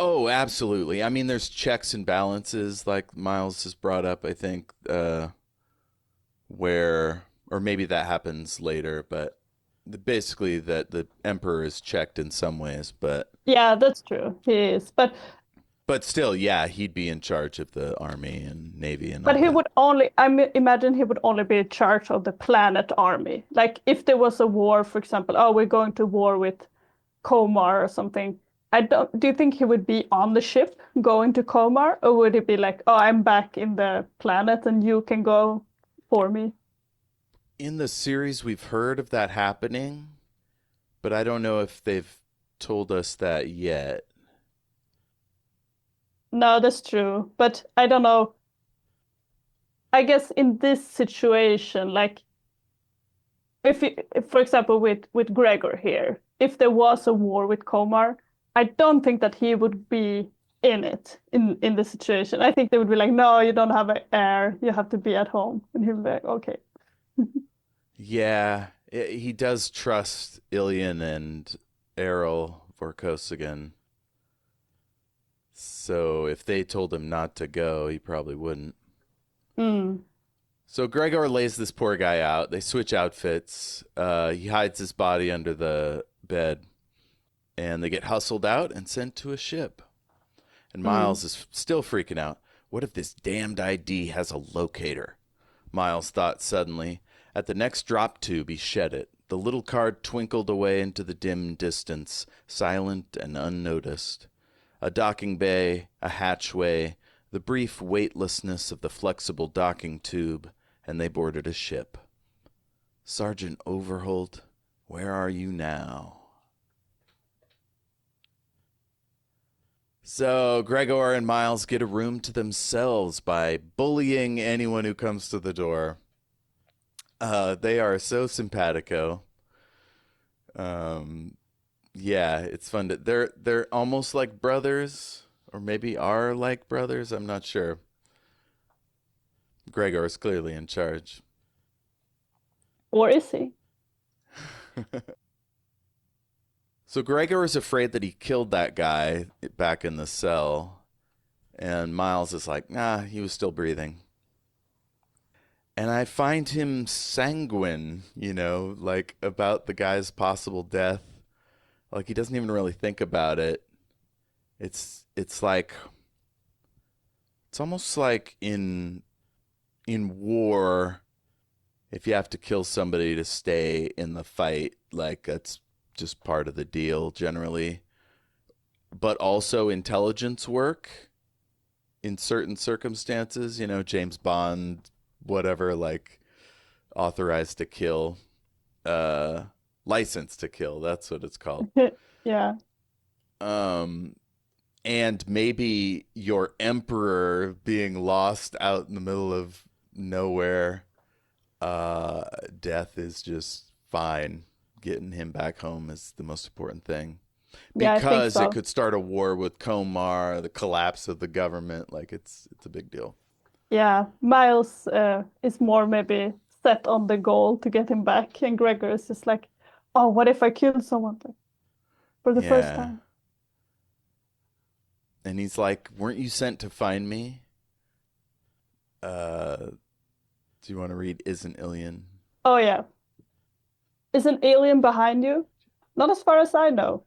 Oh, absolutely. I mean, there's checks and balances, like Miles has brought up, I think, where, or maybe that happens later, but basically that the Emperor is checked in some ways, Yeah, that's true. He is. but still, yeah, he'd be in charge of the army and navy and But all he that. would only, imagine he would only be in charge of the planet army. Like if there was a war, for example, oh, we're going to war with Komar or something. Do you think he would be on the ship going to Komar, or would it be like, oh, I'm back in the planet and you can go for me? In the series, we've heard of that happening, but I don't know if they've told us that yet. No, that's true. But I don't know. I guess in this situation, like if for example, with Gregor here, if there was a war with Komar, I don't think that he would be in it in the situation. I think they would be like, no, you don't have air, you have to be at home, and he'll be like, okay. Yeah, he does trust Ilian and Errol Vorkosigan. So if they told him not to go, he probably wouldn't. Mm. So Gregor lays this poor guy out. They switch outfits. He hides his body under the bed, and they get hustled out and sent to a ship. And Mm. Miles is still freaking out. What if this damned ID has a locator? Miles thought suddenly. At the next drop tube, he shed it. The little card twinkled away into the dim distance, silent and unnoticed. A docking bay, a hatchway, the brief weightlessness of the flexible docking tube, and they boarded a ship. Sergeant Overholt, where are you now? So Gregor and Miles get a room to themselves by bullying anyone who comes to the door. They are so simpatico. Um, yeah, it's fun to. They're almost like brothers, or maybe are like brothers. I'm not sure. Gregor is clearly in charge. Or is he? So Gregor is afraid that he killed that guy back in the cell, and Miles is like, nah, he was still breathing. And I find him sanguine, like about the guy's possible death. Like he doesn't even really think about it. It's like it's almost like in war, if you have to kill somebody to stay in the fight, like that's just part of the deal generally. But also intelligence work in certain circumstances, James Bond, whatever, like authorized to kill, uh, license to kill. That's what it's called. Yeah. Um, and maybe your emperor being lost out in the middle of nowhere, uh, death is just fine. Getting him back home is the most important thing Yeah, I think because it so. could start a war with Komar, the collapse of the government. Like it's a big deal. Yeah, Miles is more maybe set on the goal to get him back, and Gregor is just like, oh, what if I killed someone for the first Yeah. time? And he's like, "Weren't you sent to find me?" Do you want to read Isn't Ilian? Oh yeah. Is an alien behind you? Not as far as I know.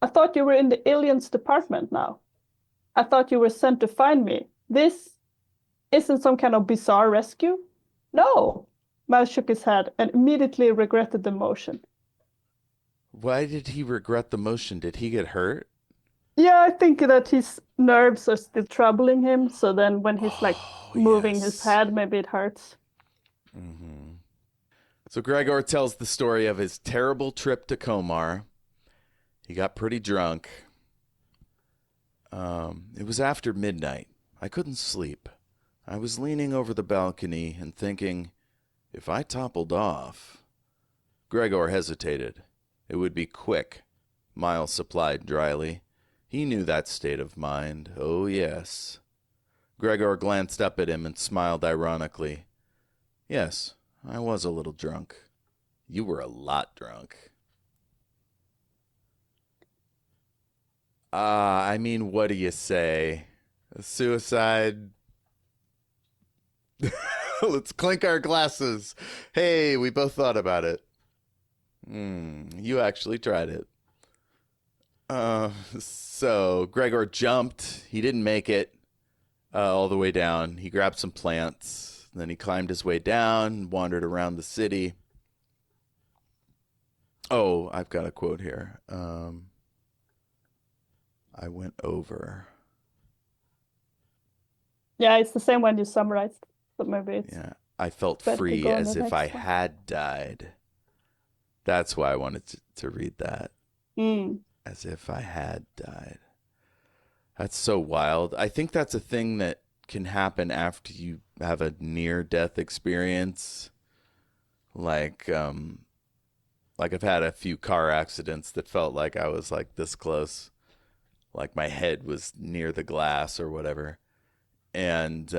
I thought you were in the aliens department now. I thought you were sent to find me. This isn't some kind of bizarre rescue? No. Miles shook his head and immediately regretted the motion. Why did he regret the motion? Did he get hurt? Yeah, I think that his nerves are still troubling him. So then when he's like Oh, moving his yes. head, maybe it hurts. Mm-hmm. So Gregor tells the story of his terrible trip to Komar. He got pretty drunk. It was after midnight. I couldn't sleep. I was leaning over the balcony and thinking, if I toppled off. Gregor hesitated. It would be quick, Miles supplied dryly. He knew that state of mind. Oh, yes. Gregor glanced up at him and smiled ironically. Yes, I was a little drunk. You were a lot drunk. I mean, what do you say? Suicide. Let's clink our glasses. Hey, we both thought about it. You actually tried it. So Gregor jumped. He didn't make it all the way down. He grabbed some plants. Then he climbed his way down, wandered around the city. Oh, I've got a quote here. I went over. Yeah, it's the same one you summarized, but maybe it's Yeah. I felt better to free go on as the if I next one. had died. That's why I wanted to read that. Mm. As if I had died. That's so wild. I think that's a thing that can happen after you have a near death experience. Like I've had a few car accidents that felt like I was like this close. Like my head was near the glass or whatever. And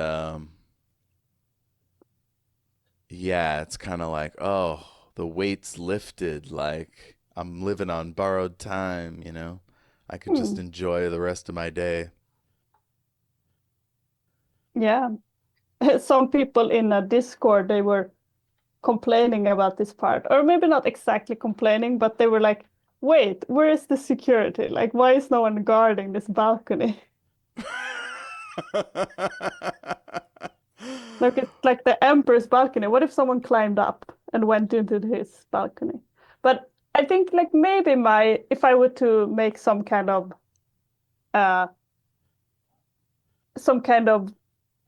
yeah, it's kind of like, oh, the weight's lifted. Like I'm living on borrowed time, you know? I could just Hmm. enjoy the rest of my day. Yeah. Some people in a Discord, they were complaining about this part, or maybe not exactly complaining, but they were like, wait, where is the security? Like, why is no one guarding this balcony? Look, it's like the Emperor's balcony. What if someone climbed up and went into his balcony? But I think like maybe if I were to make uh some kind of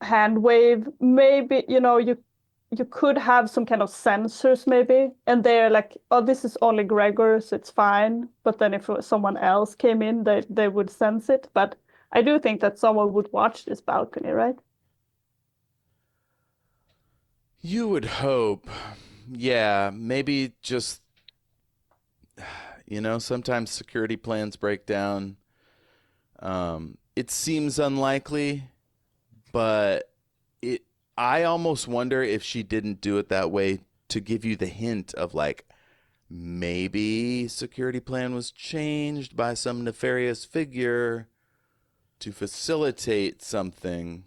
hand wave, maybe you could have some kind of sensors maybe, and they're like, oh, this is only Gregor, so it's fine. But then if someone else came in, they would sense it. But I do think that someone would watch this balcony, right? You would hope. Yeah, maybe just, sometimes security plans break down. It seems unlikely, but it I almost wonder if she didn't do it that way to give you the hint of like maybe security plan was changed by some nefarious figure to facilitate something,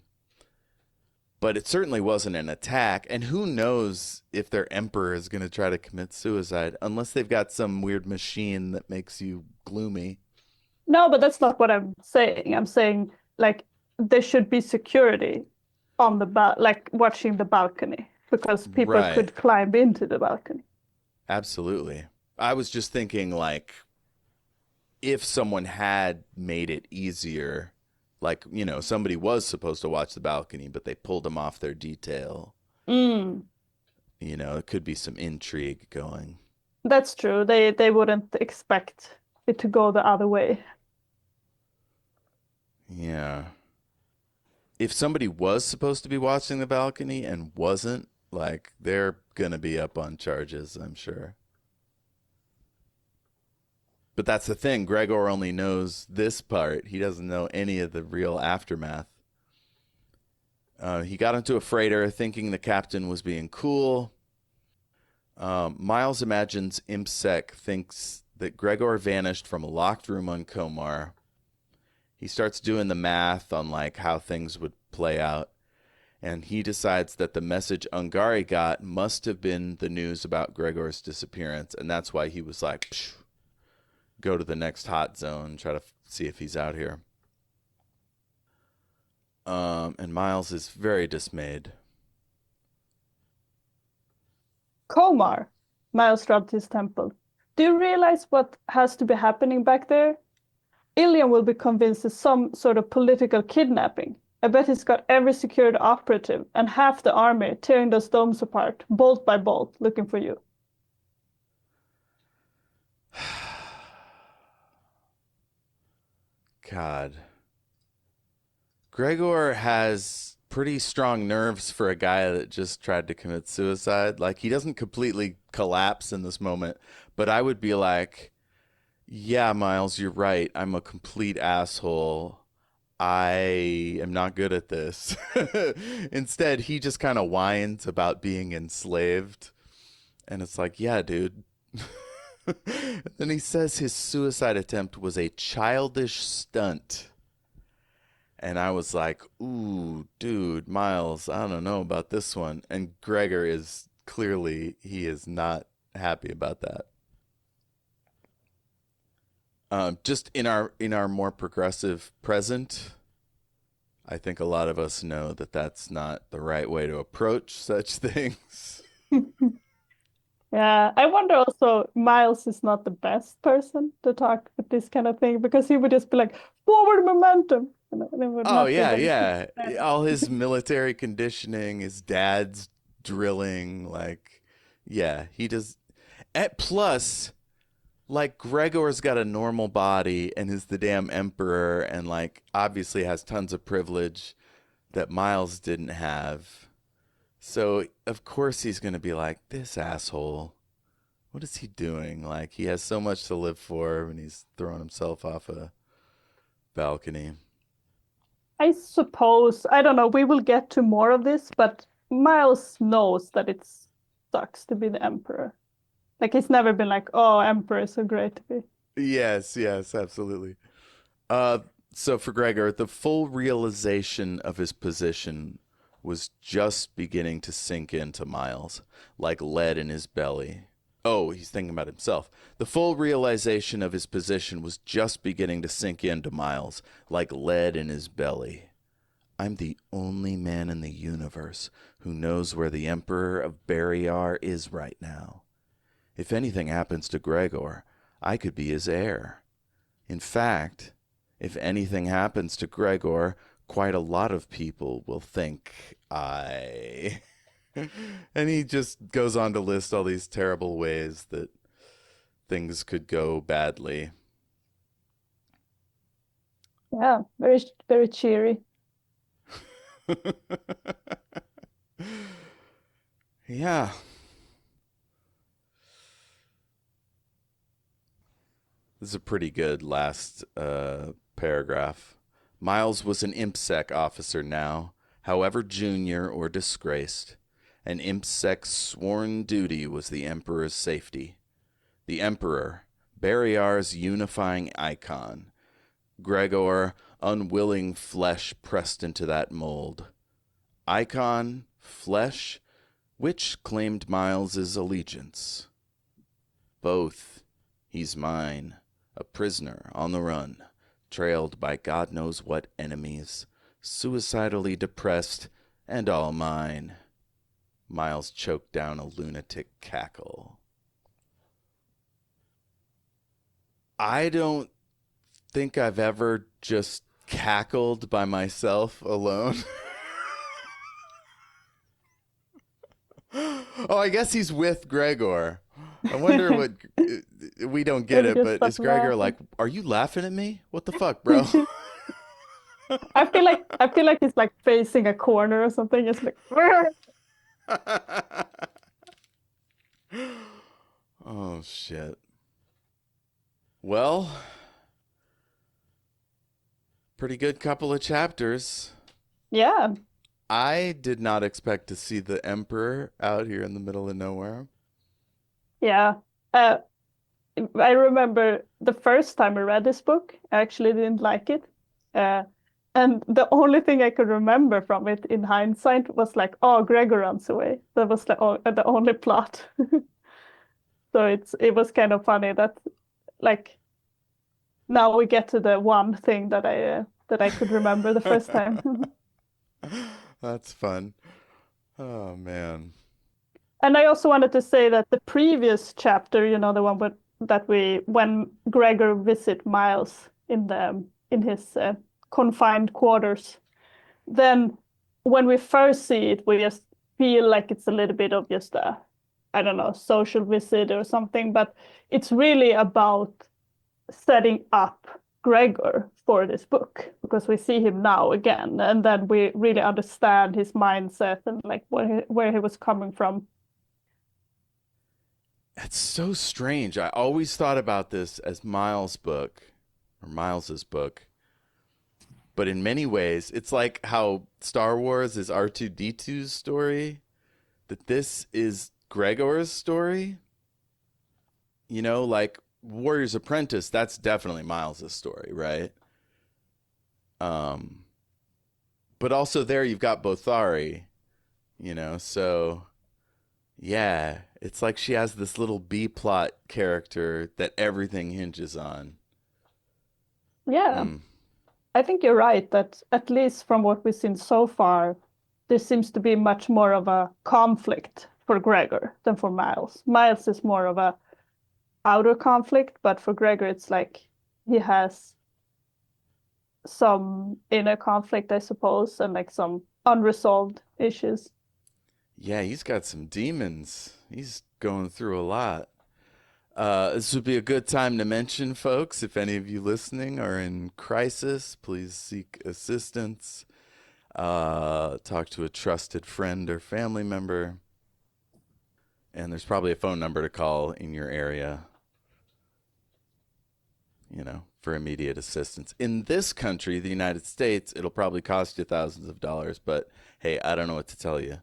but it certainly wasn't an attack. And who knows if their emperor is going to try to commit suicide unless they've got some weird machine that makes you gloomy. No, but that's not what I'm saying. I'm saying like there should be security on like watching the balcony because people Right. could climb into the balcony. Absolutely. I was just thinking like if someone had made it easier, like, somebody was supposed to watch the balcony, but they pulled them off their detail, Mm, it could be some intrigue going. that's true. They wouldn't expect it to go the other way. Yeah. If somebody was supposed to be watching the balcony and wasn't, like, they're going to be up on charges, I'm sure. But that's the thing. Gregor only knows this part. He doesn't know any of the real aftermath. He got into a freighter thinking the captain was being cool. Miles imagines ImpSec thinks that Gregor vanished from a locked room on Komar. He starts doing the math on like how things would play out, and he decides that the message Ungari got must have been the news about Gregor's disappearance, and that's why he was like, psh, go to the next hot zone, try to see if he's out here. And Miles is very dismayed. Komar, Miles rubbed his temple. Do you realize what has to be happening back there? Ilian will be convinced it's some sort of political kidnapping. I bet he's got every security operative and half the army tearing those domes apart, bolt by bolt, looking for you. God. Gregor has pretty strong nerves for a guy that just tried to commit suicide. Like, he doesn't completely collapse in this moment, but I would be like, yeah, Miles, you're right. I'm a complete asshole. I am not good at this. Instead, he just kind of whines about being enslaved. And it's like, yeah, dude. Then he says his suicide attempt was a childish stunt. And I was like, ooh, dude, Miles, I don't know about this one. And Gregor is clearly, he is not happy about that. Just in our more progressive present, I think a lot of us know that that's not the right way to approach such things. Yeah, I wonder also, Miles is not the best person to talk with this kind of thing because he would just be like, forward momentum. And it would Oh not be yeah, very yeah. fair. All his military conditioning, his dad's drilling, like, yeah, he does. Plus, like, Gregor's got a normal body and is the damn emperor, and like obviously has tons of privilege that Miles didn't have. So of course he's gonna be like, this asshole. What is he doing? Like, he has so much to live for and he's throwing himself off a balcony. I suppose, I don't know, we will get to more of this, but Miles knows that it sucks to be the emperor. Like he's never been like, oh, emperor is so great to be. Yes, yes, absolutely. Uh, so for Gregor, the full realization of his position was just beginning to sink into Miles, like lead in his belly. Oh, he's thinking about himself. The full realization of his position was just beginning to sink into Miles, like lead in his belly. I'm the only man in the universe who knows where the Emperor of Barrayar is right now. If anything happens to Gregor, I could be his heir. In fact, if anything happens to Gregor, quite a lot of people will think I. And he just goes on to list all these terrible ways that things could go badly. Yeah, very, very cheery. Yeah. This is a pretty good last paragraph. Miles was an ImpSec officer now, however junior or disgraced. An ImpSec's sworn duty was the Emperor's safety. The Emperor, Barrayar's unifying icon. Gregor, unwilling flesh pressed into that mold. Icon, flesh, which claimed Miles's allegiance? Both. He's mine, a prisoner on the run, trailed by God knows what enemies, suicidally depressed, and all mine. Miles choked down a lunatic cackle. I don't think I've ever just cackled by myself alone. Oh, I guess he's with Gregor. I wonder what. We don't get Maybe it, just but stop is Gregor laughing. like, are you laughing at me? What the fuck, bro? I feel like he's like facing a corner or something. It's like Oh, shit. Well, pretty good couple of chapters. yeah. I did not expect to see the Emperor out here in the middle of nowhere. Yeah. Uh, I remember the first time I read this book, I actually didn't like it. Uh, and the only thing I could remember from it in hindsight was like, oh, Gregor runs away. That was the only plot. So it was kind of funny that like now we get to the one thing that I could remember the first time. That's fun. Oh, man. And I also wanted to say that the previous chapter, the one when Gregor visit Miles in his confined quarters, then when we first see it, we just feel like it's a little bit of just a, I don't know, social visit or something, but it's really about setting up Gregor for this book because we see him now again, and then we really understand his mindset and like where he was coming from. That's so strange. I always thought about this as Miles' book, or Miles's book. But in many ways, it's like how Star Wars is R2D2's story, that this is Gregor's story. You know, like Warrior's Apprentice, that's definitely Miles's story, right? Um, but also there you've got Bothari, you know, so yeah, it's like she has this little B plot character that everything hinges on. Yeah, Mm. I think you're right that at least from what we've seen so far, there seems to be much more of a conflict for Gregor than for Miles. Miles is more of a outer conflict, but for Gregor, it's like he has some inner conflict, I suppose, and like some unresolved issues. Yeah, he's got some demons. He's going through a lot. This would be a good time to mention, folks, if any of you listening are in crisis, please seek assistance. Talk to a trusted friend or family member. And there's probably a phone number to call in your area, you know, for immediate assistance. In this country, the United States, it'll probably cost you thousands of dollars, but hey, I don't know what to tell you.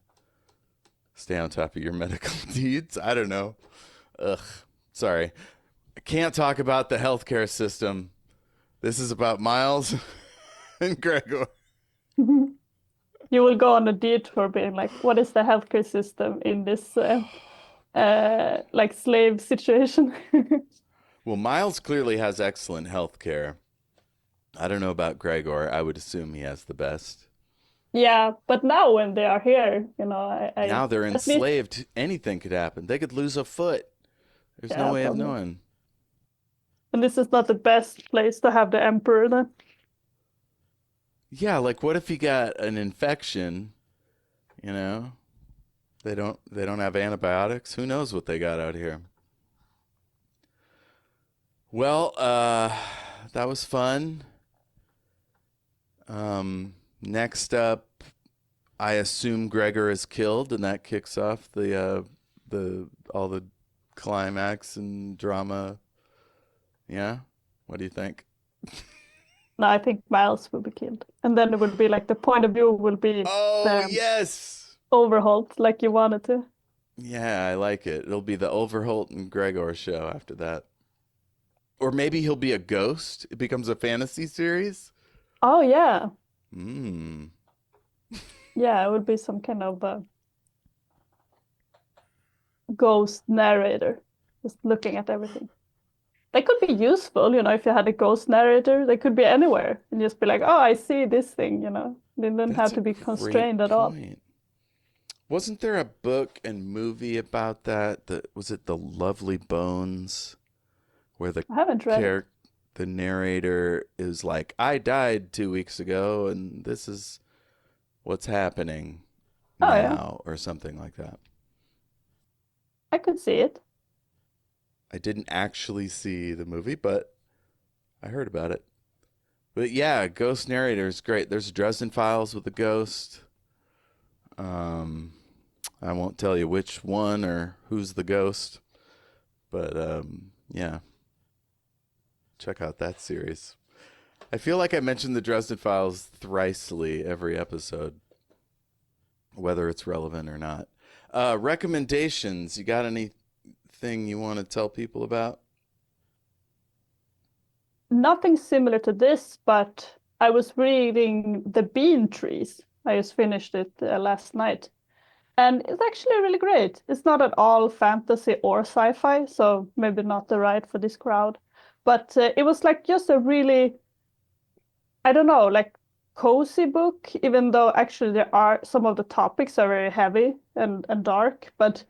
Stay on top of your medical needs. I don't know. Ugh. Sorry. I can't talk about the healthcare system. This is about Miles and Gregor. You will go on a detour being like, what is the healthcare system in this like slave situation? Well, Miles clearly has excellent healthcare. I don't know about Gregor. I would assume he has the best. Yeah, but now when they are here, I Now they're at least, enslaved. Anything could happen. They could lose a foot. There's no yeah, way of probably. knowing. And this is not the best place to have the emperor then. Yeah, like what if he got an infection, you know? They don't have antibiotics. Who knows what they got out here? Well, that was fun. Next up, I assume Gregor is killed, and that kicks off the all the climax and drama. Yeah, what do you think? No, I think Miles will be killed. And then it would be like the point of view will be Oh the yes, Overholt like you wanted to. yeah, I like it. It'll be the Overholt and Gregor show after that, or maybe he'll be a ghost. It becomes a fantasy series. Oh yeah. Hmm. Yeah, it would be some kind of ghost narrator, just looking at everything. They could be useful, if you had a ghost narrator, they could be anywhere and just be like, oh, I see this thing. They don't That's have a to be great constrained at all. point. Wasn't there a book and movie about that? Was it The Lovely Bones, where I haven't read it. the narrator is like, "I died 2 weeks ago, and this is what's happening Oh yeah, now," or something like that. I could see it. I didn't actually see the movie, but I heard about it. But yeah, ghost narrator is great. There's Dresden Files with a ghost. Um, I won't tell you which one or who's the ghost, but yeah, check out that series. I feel like I mentioned the Dresden Files thrisely every episode, whether it's relevant or not. Recommendations. You got anything you want to tell people about? Nothing similar to this, but I was reading The Bean Trees. I just finished it last night. And it's actually really great. It's not at all fantasy or sci-fi, so maybe not the right for this crowd. But it was like just a really, I don't know, like cozy book, even though actually there are some of the topics are very heavy and dark, but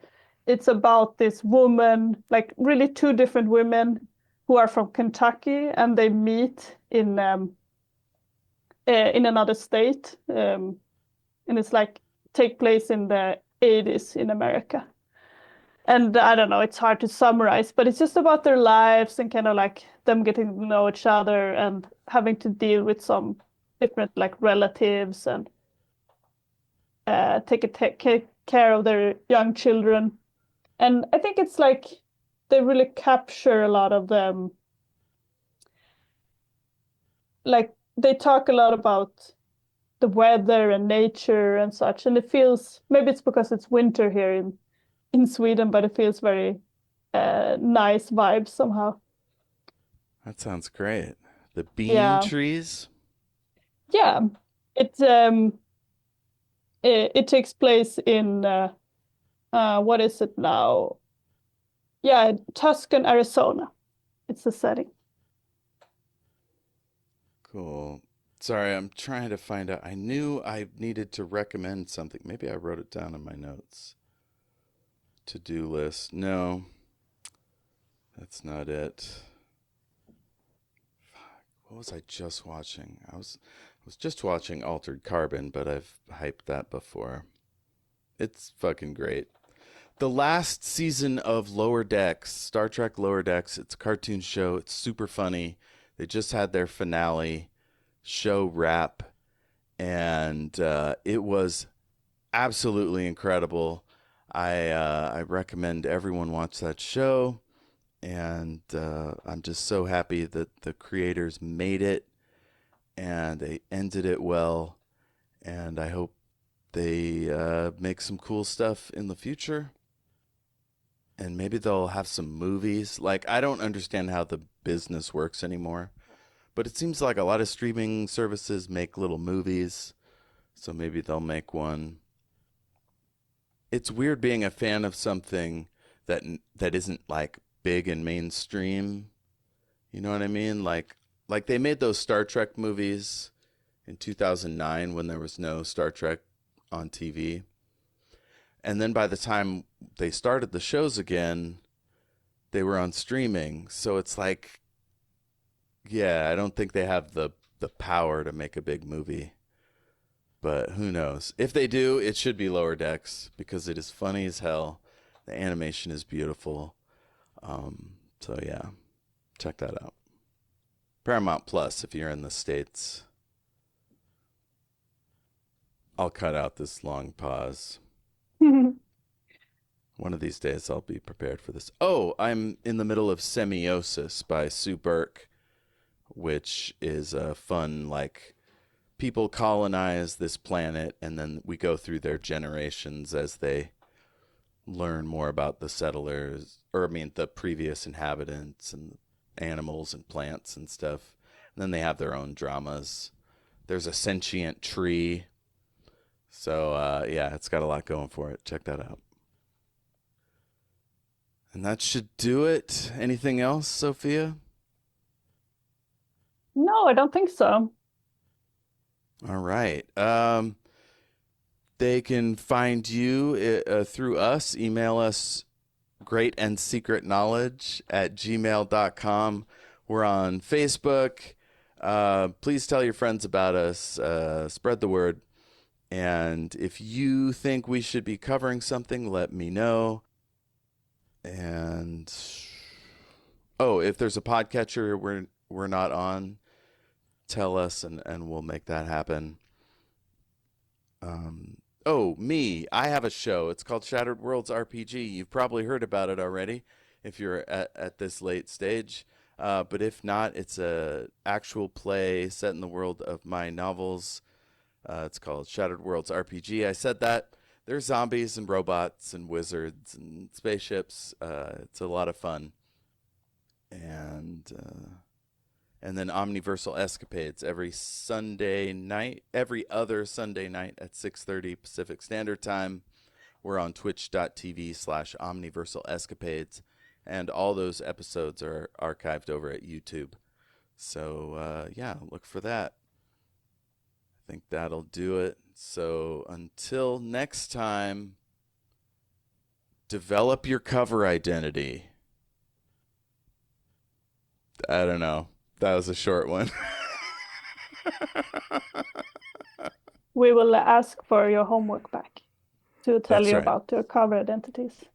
it's about this woman, like really two different women who are from Kentucky and they meet in another state. And it's like take place in the 80s in America. And I don't know, it's hard to summarize, but it's just about their lives and kind of like them getting to know each other and having to deal with some different like relatives and take care of their young children. And I think it's like they really capture a lot of them. Like they talk a lot about the weather and nature and such. And it feels maybe it's because it's winter here in Sweden, but it feels very nice vibes somehow. That sounds great. The bean Yeah, trees. yeah. It takes place in what is it now? Yeah, Tucson, Arizona. It's the setting. Cool. Sorry, I'm trying to find out. I knew I needed to recommend something. Maybe I wrote it down in my notes. To-do list. No, that's not it. What was I just watching? I was just watching Altered Carbon, but I've hyped that before. It's fucking great. The last season of Lower Decks, Star Trek Lower Decks, it's a cartoon show. It's super funny. They just had their finale show wrap, and it was absolutely incredible. I recommend everyone watch that show, and I'm just so happy that the creators made it and they ended it well, and I hope they make some cool stuff in the future. And maybe they'll have some movies. Like, I don't understand how the business works anymore, but it seems like a lot of streaming services make little movies, so maybe they'll make one. It's weird being a fan of something that isn't like big and mainstream. You know what I mean? Like they made those Star Trek movies in 2009 when there was no Star Trek on TV. And then by the time they started the shows again, they were on streaming. So it's like, yeah, I don't think they have the power to make a big movie. But who knows? If they do, it should be Lower Decks because it is funny as hell. The animation is beautiful. So yeah, check that out. Paramount Plus if you're in the States. I'll cut out this long pause. One of these days I'll be prepared for this. Oh, I'm in the middle of Semiosis by Sue Burke, which is a fun, like, people colonize this planet and then we go through their generations as they learn more about the settlers, or I mean, the previous inhabitants and animals and plants and stuff. And then they have their own dramas. There's a sentient tree. So, yeah, it's got a lot going for it. Check that out. And that should do it. Anything else, Sophia? No, I don't think so. All right. They can find you through us. Email us greatandsecretknowledge@gmail.com. We're on Facebook. Please tell your friends about us. Spread the word. And if you think we should be covering something, let me know. And if there's a podcatcher we're not on, tell us and we'll make that happen. Me, I have a show. It's called Shattered Worlds RPG. You've probably heard about it already if you're at this late stage. But if not, it's a actual play set in the world of my novels. It's called Shattered Worlds RPG. I said that. There's zombies and robots and wizards and spaceships. It's a lot of fun. And then Omniversal Escapades every other Sunday night at 6:30 Pacific Standard Time. We're on twitch.tv/Omniversal Escapades. And all those episodes are archived over at YouTube. So, yeah, look for that. I think that'll do it. So until next time, develop your cover identity. I don't know. That was a short one. We will ask for your homework back to tell That's you right. about your cover identities.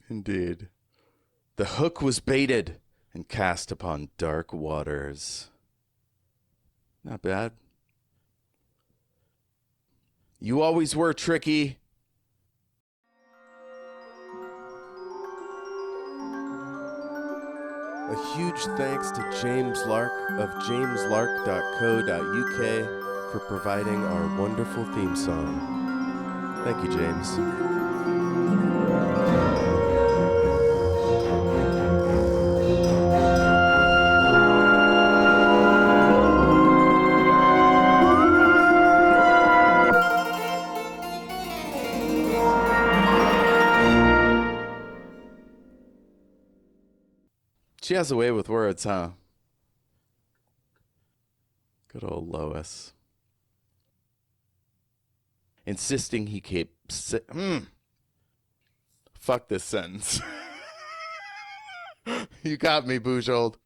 Indeed. The hook was baited and cast upon dark waters. Not bad. You always were tricky. A huge thanks to James Lark of jameslark.co.uk for providing our wonderful theme song. Thank you, James. She has a way with words, huh? Good old Lois. Insisting he keep... Fuck this sentence. You got me, Bujold.